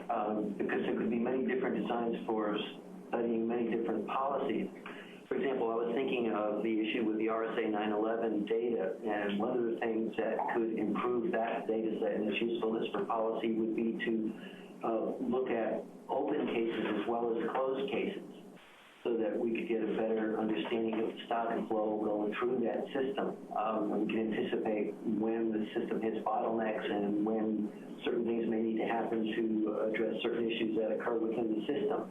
because there could be many different designs for studying many different policies. For example, I was thinking of the issue with the RSA 911 data, and one of the things that could improve that data set and its usefulness for policy would be to look at open cases as well as closed cases, so that we could get a better understanding of the stock and flow going through that system. And we can anticipate when the system hits bottlenecks and when certain things may need to happen to address certain issues that occur within the system.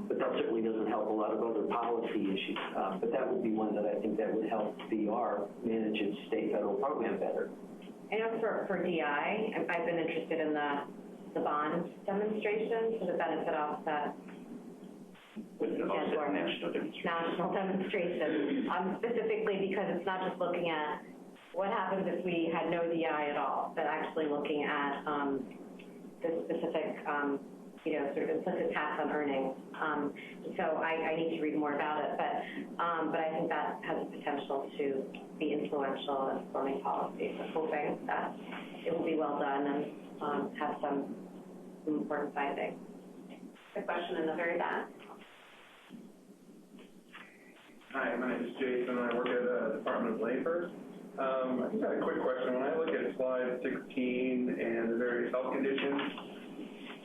But that certainly doesn't help a lot of other policy issues. But that would be one that I think that would help VR manage its state-federal program better. I know for DI, I've been interested in the bond demonstration for the benefit offset. National demonstration, specifically because it's not just looking at what happens if we had no DI at all, but actually looking at the specific sort of implicit tax on earnings. So I need to read more about it, but I think that has the potential to be influential in forming policy. So hoping that it will be well done and have some important findings. The question in the very back. Hi, my name is Jason, and I work at the Department of Labor. I just had a quick question. When I look at slide 16 and the various health conditions,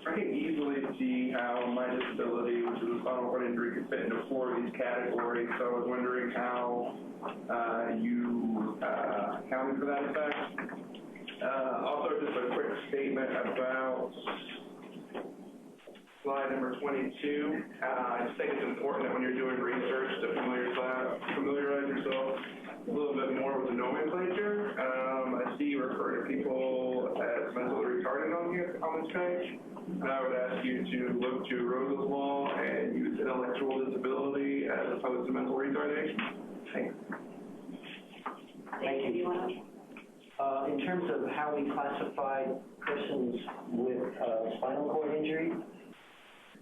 I can easily see how my disability, which is a spinal cord injury, could fit into 4 of these categories. So I was wondering how you accounted for that effect. Also, just a quick statement about slide number 22. I just think it's important that when you're doing research to familiarize yourself a little bit more with the nomenclature. I see you refer to people as mentally retarded on this page. And I would ask you to look to Rose's Law and use intellectual disability as opposed to mental retardation. Thanks. Thank you. In terms of how we classify persons with spinal cord injury,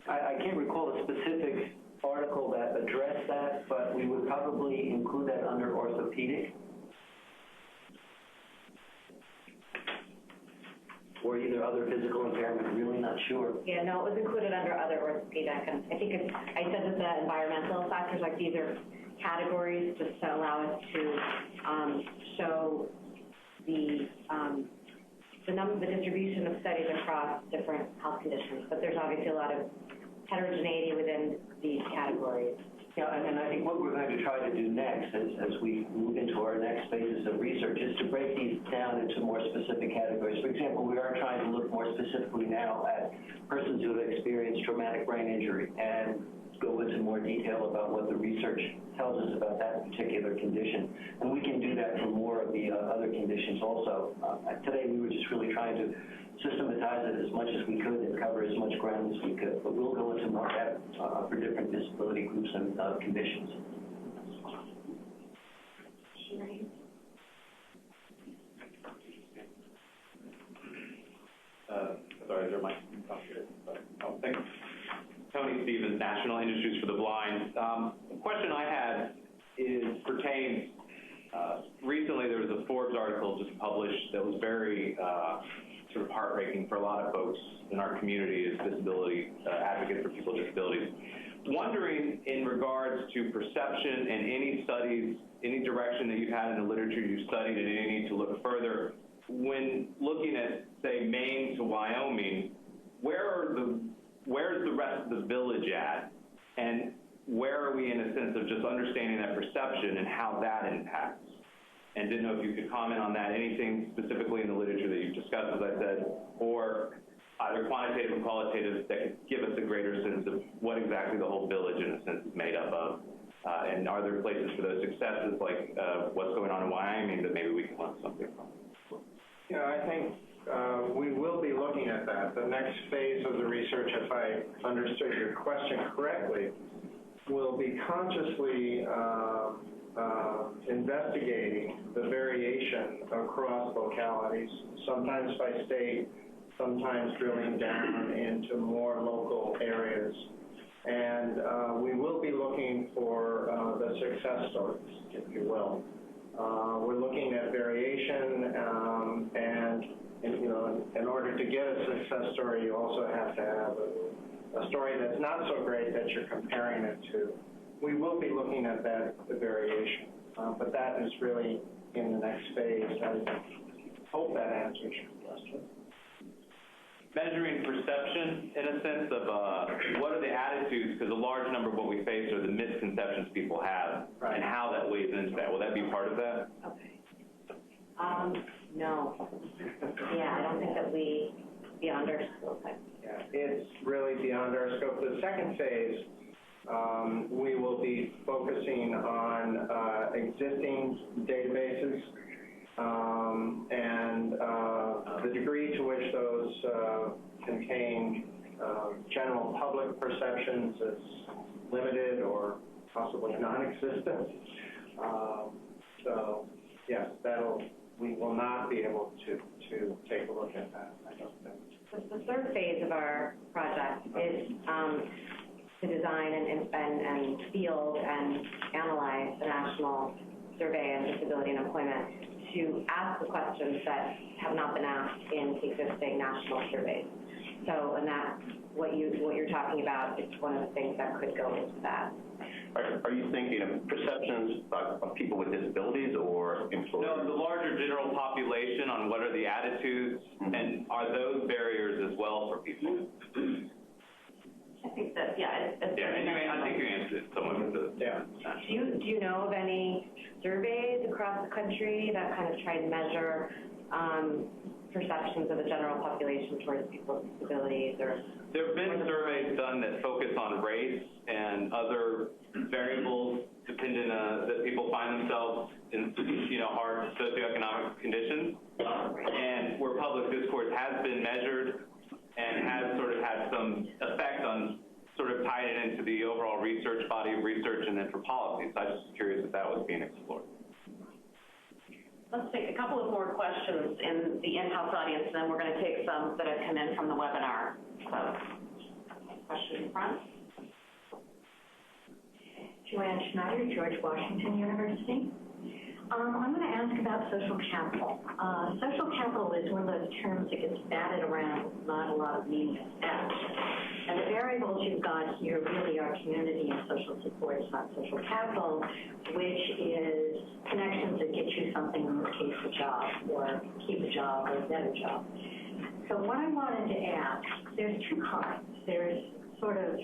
I can't recall a specific article that addressed that, but we would probably include that under orthopedic. Or either other physical impairment, really not sure. Yeah, no, it was included under other orthopedic, and I think I said that the environmental factors, like these are categories just to allow us to show the distribution of studies across different health conditions, but there's obviously a lot of heterogeneity within these categories. Yeah, and I think what we're going to try to do next as we move into our next phases of research is to break these down into more specific categories. For example, we are trying to look more specifically now at persons who have experienced traumatic brain injury and go into more detail about what the research tells us about that particular condition. And we can do that for more of the other conditions also. Today we were just really trying to systematize it as much as we could and cover as much ground as we could. But we'll go into more depth for different disability groups and conditions. Sorry, is there a mic? Oh, thanks. Tony Stevens, National Industries for the Blind. The question I had pertains, recently there was a Forbes article just published that was very sort of heartbreaking for a lot of folks in our community as disability advocates for people with disabilities. Wondering in regards to perception and any studies, any direction that you've had in the literature you've studied and any need to look further, when looking at, say, Maine to Wyoming, where's the rest of the village at, and where are we in a sense of just understanding that perception and how that impacts? And didn't know if you could comment on that, anything specifically in the literature that you've discussed, as I said, or either quantitative or qualitative that could give us a greater sense of what exactly the whole village in a sense is made up of. And are there places for those successes, like what's going on in Wyoming, that maybe we can learn something from? Yeah, I think we will be looking at that. The next phase of the research, if I understood your question correctly, will be consciously investigating the variation across localities, sometimes by state, sometimes drilling down into more local areas. And we will be looking for the success stories, if you will. We're looking at variation and to get a success story, you also have to have a story that's not so great that you're comparing it to. We will be looking at that variation, but that is really in the next phase. I hope that answers your question. Measuring perception, in a sense, of what are the attitudes, because a large number of what we face are the misconceptions people have, right, and how that weighs into that. Will that be part of that? Okay. No. Yeah, I don't think that beyond our scope. Yeah, it's really beyond our scope. The second phase, we will be focusing on existing databases and the degree to which those contain general public perceptions is limited or possibly non-existent. So, yes, we will not be able to take a look at that, I don't think. The third phase of our project is to design and field and analyze the national survey on disability and employment to ask the questions that have not been asked in existing national surveys. So, and that's what you're talking about. It's one of the things that could go into that. Are you thinking of perceptions of people with disabilities or employees? No, the larger general population on what are the attitudes, and are those barriers as well for people? I think that, yeah. I think you answered it somewhat with the... Yeah. Do you know of any surveys across the country that kind of try to measure perceptions of the general population towards people with disabilities? Or there have been surveys done that focus on race and other variables dependent that people find themselves in hard socioeconomic conditions, and where public discourse has been measured and has sort of had some effect on sort of tied it into the overall research body of research and then for policy. So I was just curious if that was being explored. Let's take a couple of more questions in the in-house audience, and then we're going to take some that have come in from the webinar. So, question in front. Joanne Schneider, George Washington University. I'm going to ask about social capital. Social capital is one of those terms that gets batted around with not a lot of meaning attached. And the variables you've got here really are community and social supports, not social capital, which is connections that get you something, in this case a job, or keep a job, or get a job. So what I wanted to ask, there's two kinds. There's sort of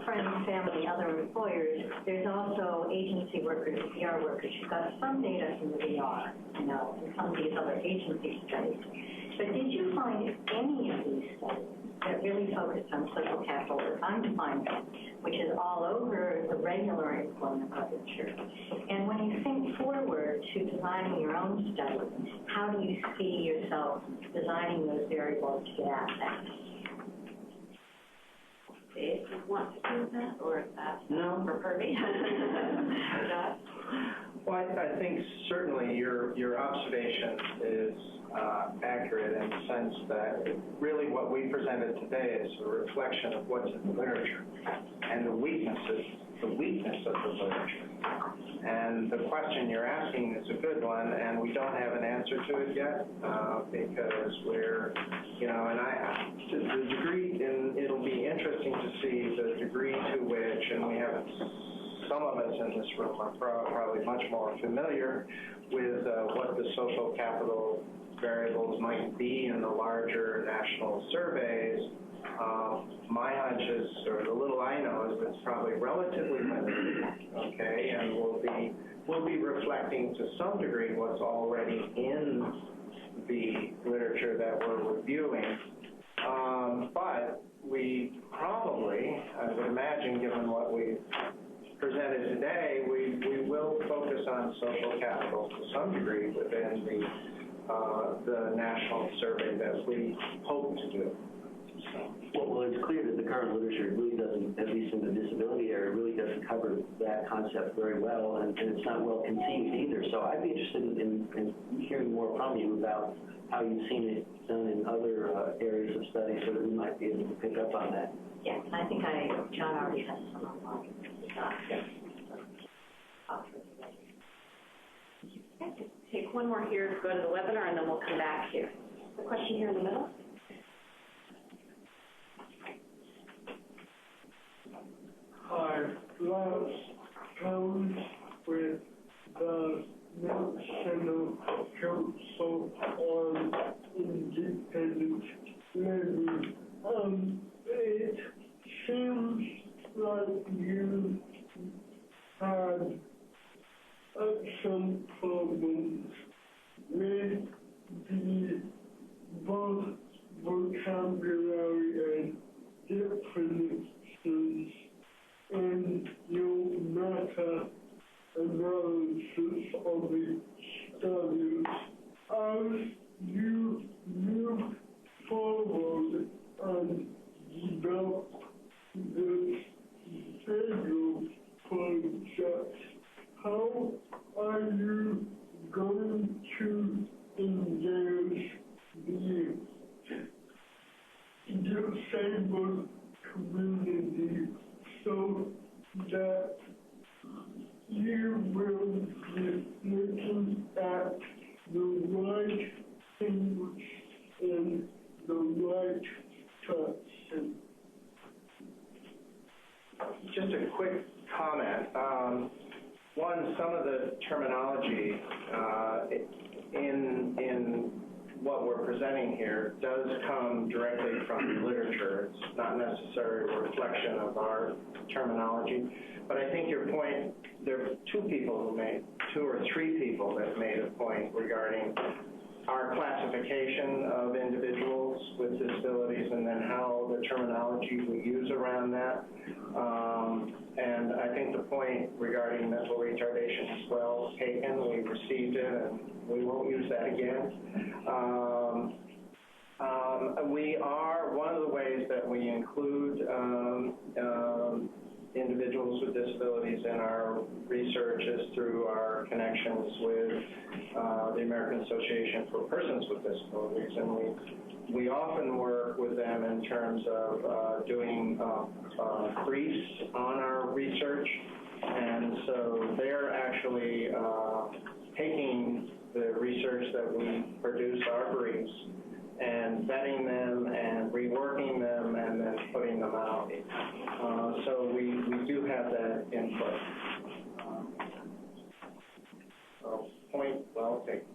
friends, family, other employers. There's also agency workers, VR workers. You've got some data from the VR, and some of these other agency studies. But did you find any of these studies that really focused on social capital as I'm defining them, which is all over the regular employment literature? And when you think forward to designing your own study, how do you see yourself designing those variables to get at that? Dave, you want to do that, or is that for Kirby? Well, I think certainly your observation is accurate in the sense that really what we presented today is a reflection of what's in the literature and the weakness of the literature. And the question you're asking is a good one, and we don't have an answer to it yet because we're, the degree, and it'll be interesting to see the degree to which, and we have some of us in this room are probably much more familiar with what the social capital variables might be in the larger national surveys. My hunch is, or the little I know, is it's probably relatively limited, okay, and we'll be reflecting to some degree what's already in the literature that we're reviewing. But we probably, I would imagine, given what we've presented today, we will focus on social capital to some degree within the national survey that we hope to do. Well, it's clear that the current literature really doesn't, at least in the disability area, really doesn't cover that concept very well, and it's not well conceived either. So I'd be interested in hearing more from you about how you've seen it done in other areas of study so that we might be able to pick up on that. Yes, I think John already has some online. Take one more here to go to the webinar, and then we'll come back here. The question here in the middle. National Council on Independent Living. It seems like you had some problems with the both vocabulary and definitions in your meta-analysis of the studies. As you move forward and develop this video project, how are you going to engage the disabled community so that you will be looking at the right things in the right time? Just a quick comment. One, some of the terminology in what we're presenting here does come directly from the literature. It's not necessarily a reflection of our terminology. But I think your point, there are two or three people that made a point regarding our classification of individuals with disabilities and then how the terminology we use around that. And I think the point regarding mental retardation is well taken. We received it and we won't use that again. One of the ways that we include individuals with disabilities in our research is through our connections with the American Association for Persons with Disabilities, and we often work with them in terms of doing briefs on our research, and so they're actually taking the research that we produce, our briefs, and vetting them and reworking them and then putting them out. So we do have that input. So point well taken.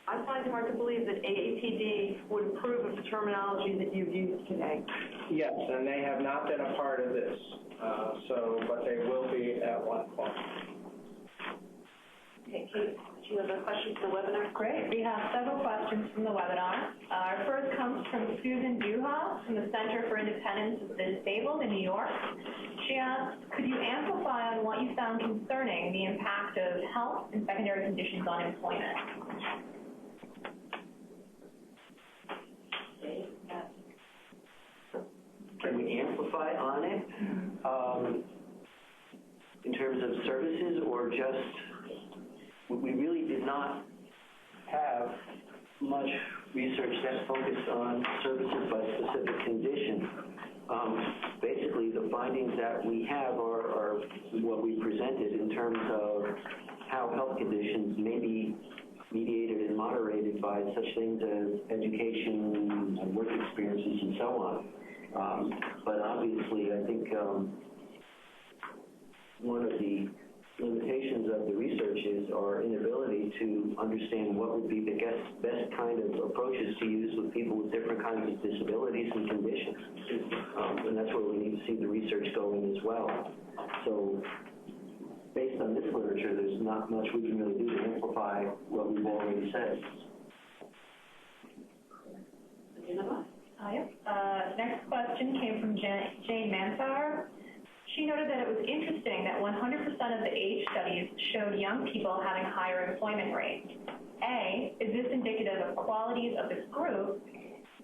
I find it hard to believe that AAPD would approve of the terminology that you've used today. Yes, and they have not been a part of this, but they will be at one point. Okay, Kate, do you have a question for the webinar? Great. We have several questions from the webinar. Our first comes from Susan Duha from the Center for Independence of the Disabled in New York. She asks, could you amplify on what you found concerning the impact of health and secondary conditions on employment? Can we amplify on it in terms of services, or just, we really did not have much research that focused on services by specific condition. Basically, the findings that we have are what we presented in terms of how health conditions may be mediated and moderated by such things as education and work experiences and so on. But obviously, I think one of the limitations of the research is our inability to understand what would be the best kind of approaches to use with people with different kinds of disabilities and conditions. And that's where we need to see the research going as well. So based on this literature, there's not much we can really do to amplify what we've already said. Next question came from Jane Mansauer. She noted that it was interesting that 100% of the age studies showed young people having higher employment rates. A, is this indicative of qualities of this group,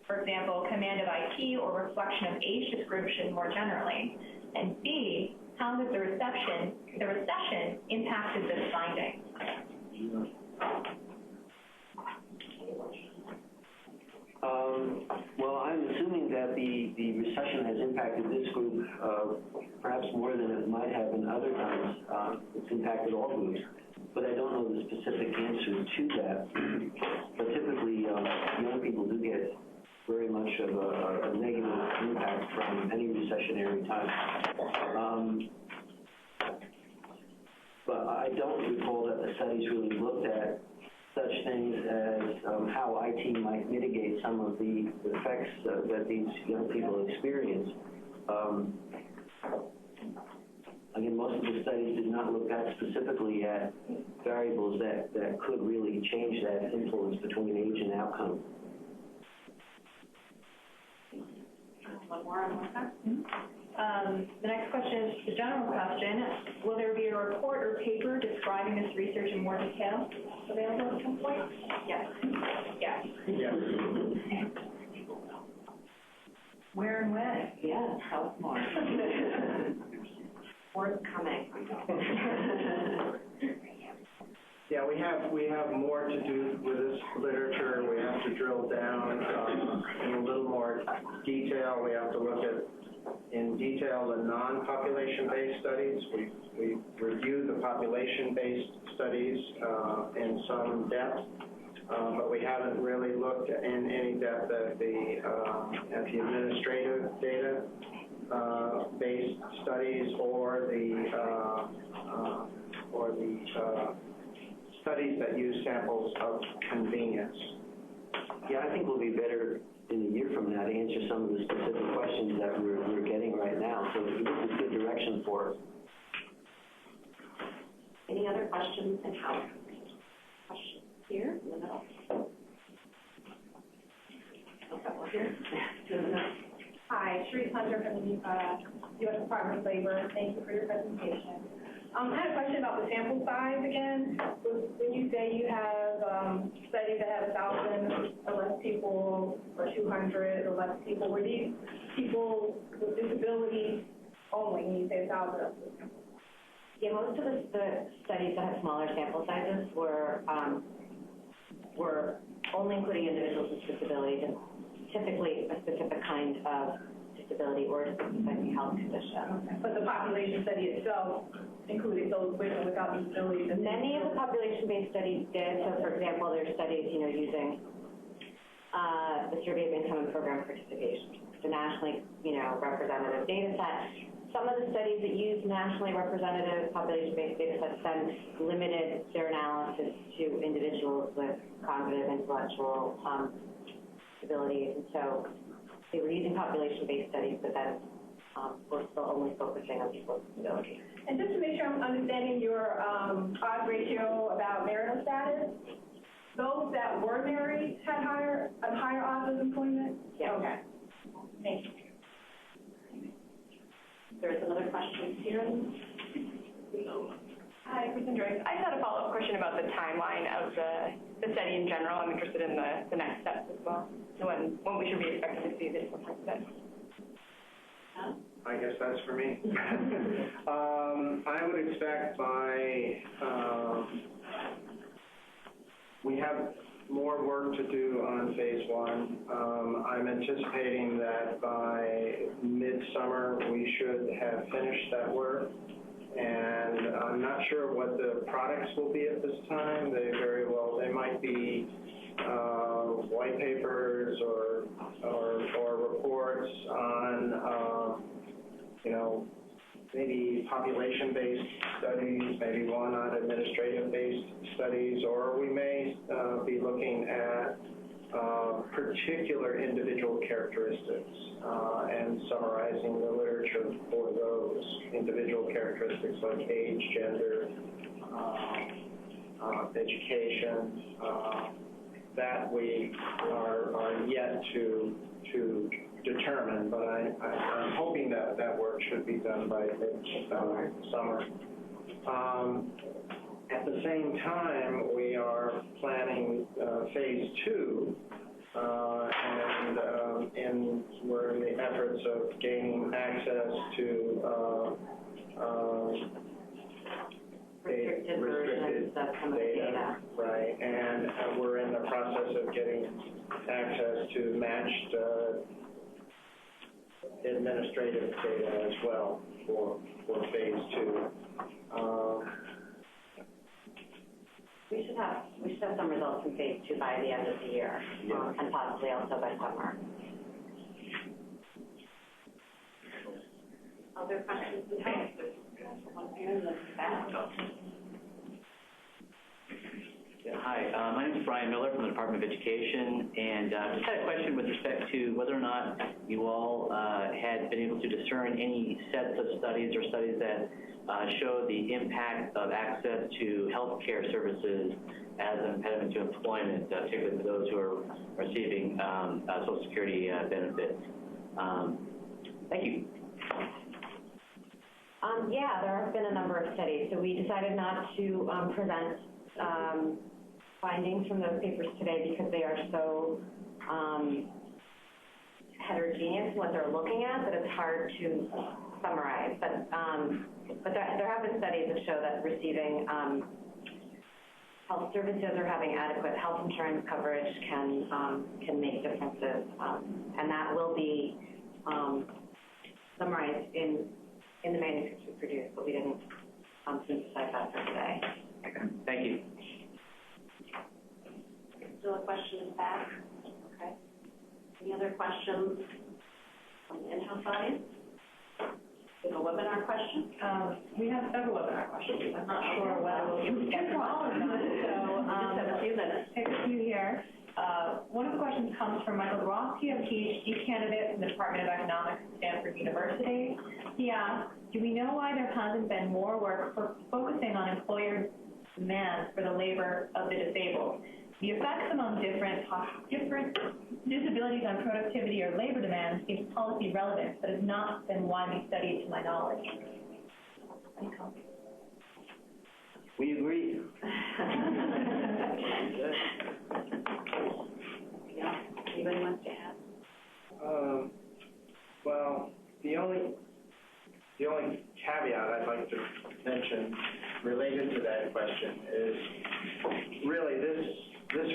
for example, command of IQ or reflection of age description more generally? And B, how has the recession impacted this finding? Well, I'm assuming that the recession has impacted this group perhaps more than it might have in other times. It's impacted all groups, but I don't know the specific answer to that. But typically, young people do get very much of a negative impact from any recessionary time. But I don't recall that the studies really looked at such how IT might mitigate some of the effects that these young people experience. Again, most of the studies did not look that specifically at variables that could really change that influence between age and outcome. One more on Melissa. The next question is the general question. Will there be a report or paper describing this research in more detail available at some point? Yes. Yes. Yes. Where and when? Yes, how smart. Forthcoming. Yeah, we have more to do with this literature. We have to drill down in a little more detail. We have to look at, in detail, the non-population-based studies. We reviewed the population-based studies in some depth, but we haven't really looked in any depth at the administrative data based studies or the studies that use samples of convenience. Yeah, I think we'll be better in a year from now to answer some of the specific questions that we're getting right now. So this is good direction for us. Any other questions in house? Questions here in the middle? Here. Hi, Sheree Hunter from the U.S. Department of Labor. Thank you for your presentation. I had a question about the sample size again. When you say you have studies that have 1,000 or less people or 200 or less people, were these people with disabilities only when you say 1,000 or less? Yeah, most of the studies that have smaller sample sizes were only including individuals with disabilities, and typically a specific kind of disability or a specific health condition. Okay. But the population study itself included those with and without disabilities? Many of the population-based studies did. So, for example, there are studies, using the Survey of Income and Program Participation, the nationally, representative data set. Some of the studies that use nationally representative population-based data sets then limited their analysis to individuals with cognitive, intellectual disabilities, and so they were using population-based studies, but then we're still only focusing on people with disabilities. And just to make sure I'm understanding your odds ratio about marital status, those that were married had higher odds of employment? Yeah. Okay. Thank you. There's another question here. Hi, Kristen Joyce. I just had a follow-up question about the timeline of the study in general. I'm interested in the next steps as well. So when we should be expecting to see the different parts of it. I guess that's for me. I would expect we have more work to do on phase one. I'm anticipating that by midsummer we should have finished that work. And I'm not sure what the products will be at this time. They might be white papers or reports on, maybe population-based studies, maybe one on administrative-based studies, or we may be looking at particular individual characteristics and summarizing the literature for those individual characteristics like age, gender, education, that we are yet to determine, but I'm hoping that work should be done by mid-summer. At the same time, we are planning phase two, and we're in the efforts of gaining access to Restricted versions of some of the data. Right, and we're in the process of getting access to matched administrative data as well for phase two. We should have some results from phase two by the end of the year, and possibly also by summer. Other questions in house? One here in the back. Yeah, hi, my name is Brian Miller from the Department of Education, and just had a question with respect to whether or not you all had been able to discern any sets of studies or studies that show the impact of access to health care services as an impediment to employment, particularly for those who are receiving Social Security benefits. Thank you. Yeah, there have been a number of studies. So we decided not to present findings from those papers today because they are so heterogeneous in what they're looking at that it's hard to summarize. But there have been studies that show that receiving health services or having adequate health insurance coverage can make differences, and that will be summarized in the manuscripts we produced, but we didn't synthesize that for today. Thank you. Still a question in the back? Okay. Any other questions from the in-house audience? We have a webinar question? We have several webinar questions. I'm not sure whether we'll be able to get to all of them, so just have a few minutes. Take a few here. One of the questions comes from Michael Dorofsky, a PhD candidate from the Department of Economics at Stanford University. He asks, do we know why there hasn't been more work for focusing on employer demands for the labor of the disabled? The effects among different disabilities on productivity or labor demands seems policy relevant, but has not been widely studied to my knowledge. We agree. Yeah. Anybody wants to add? Well, the only caveat I'd like to mention related to that question is really this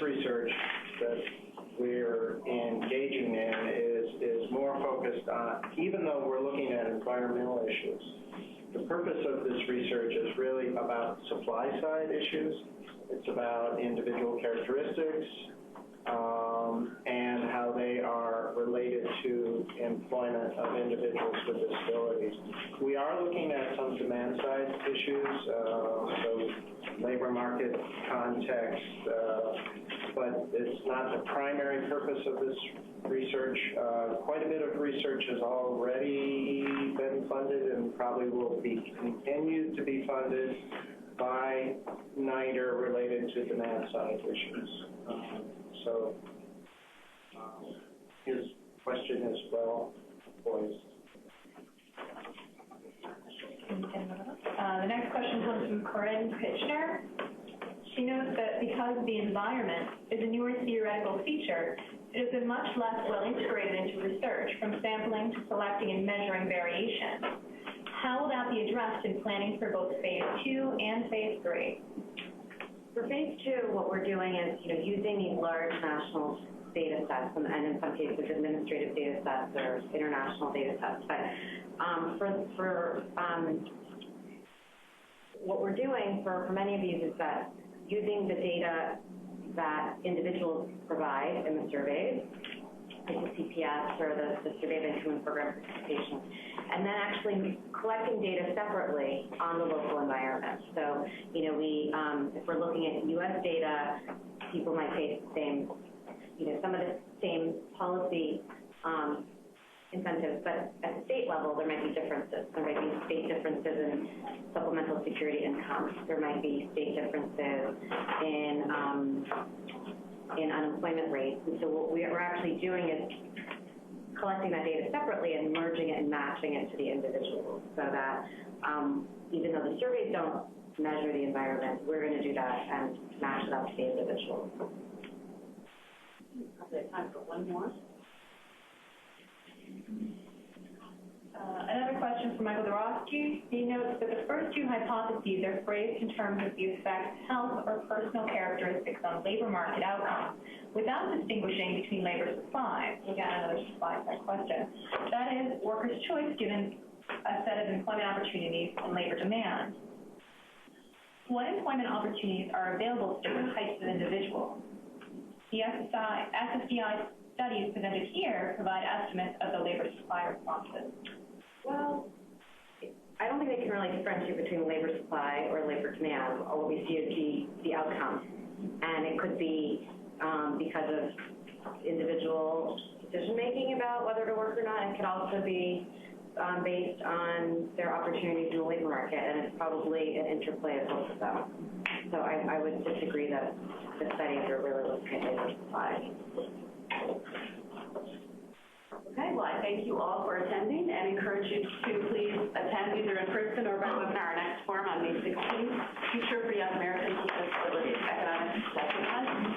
research that we're engaging in is more focused on, even though we're looking at environmental issues, the purpose of this research is really about supply side issues. It's about individual characteristics and how they are related to employment of individuals with disabilities. We are looking at some demand side issues, so labor market context, but it's not the primary purpose of this research. Quite a bit of research has already been funded and probably will be continued to be funded by NIDER related to demand side issues. So his question is well poised. The next question comes from Corinne Pitchner. She notes that because the environment is a newer theoretical feature, it has been much less well integrated into research, from sampling to selecting and measuring variation. How will that be addressed in planning for both phase 2 and phase 3? For phase 2, what we're doing is, using these large national data sets, and in some cases administrative data sets or international data sets. But what we're doing for many of these is that using the data that individuals provide in the surveys, like the CPS or the Survey of Income and Program Participation, and then actually collecting data separately on the local environment. So, if we're looking at U.S. data, people might face the same, some of the same policy incentives, but at the state level, there might be differences. There might be state differences in supplemental security income. There might be state differences in unemployment rates. And so what we're actually doing is collecting that data separately and merging it and matching it to the individuals, so that even though the surveys don't measure the environment, we're going to do that and match it up to the individuals. We have time for one more. Another question from Michael Dorofsky. He notes that the first two hypotheses are phrased in terms of the effect health or personal characteristics on labor market outcomes, without distinguishing between labor supply. Again, another supply side question. That is, workers' choice given a set of employment opportunities and labor demand. What employment opportunities are available to different types of individuals? The SSDI studies presented here provide estimates of the labor supply responses. Well, I don't think they can really differentiate between labor supply or labor demand. All we see is the outcome. And it could be because of individual decision-making about whether to work or not. It could also be based on their opportunities in the labor market, and it's probably an interplay of both of them. So I would disagree that the studies are really looking at labor supply. Okay, well, I thank you all for attending and encourage you to please attend either in person or by webinar our next forum on May 16th, Future for Young Americans with Disabilities, Economic Success.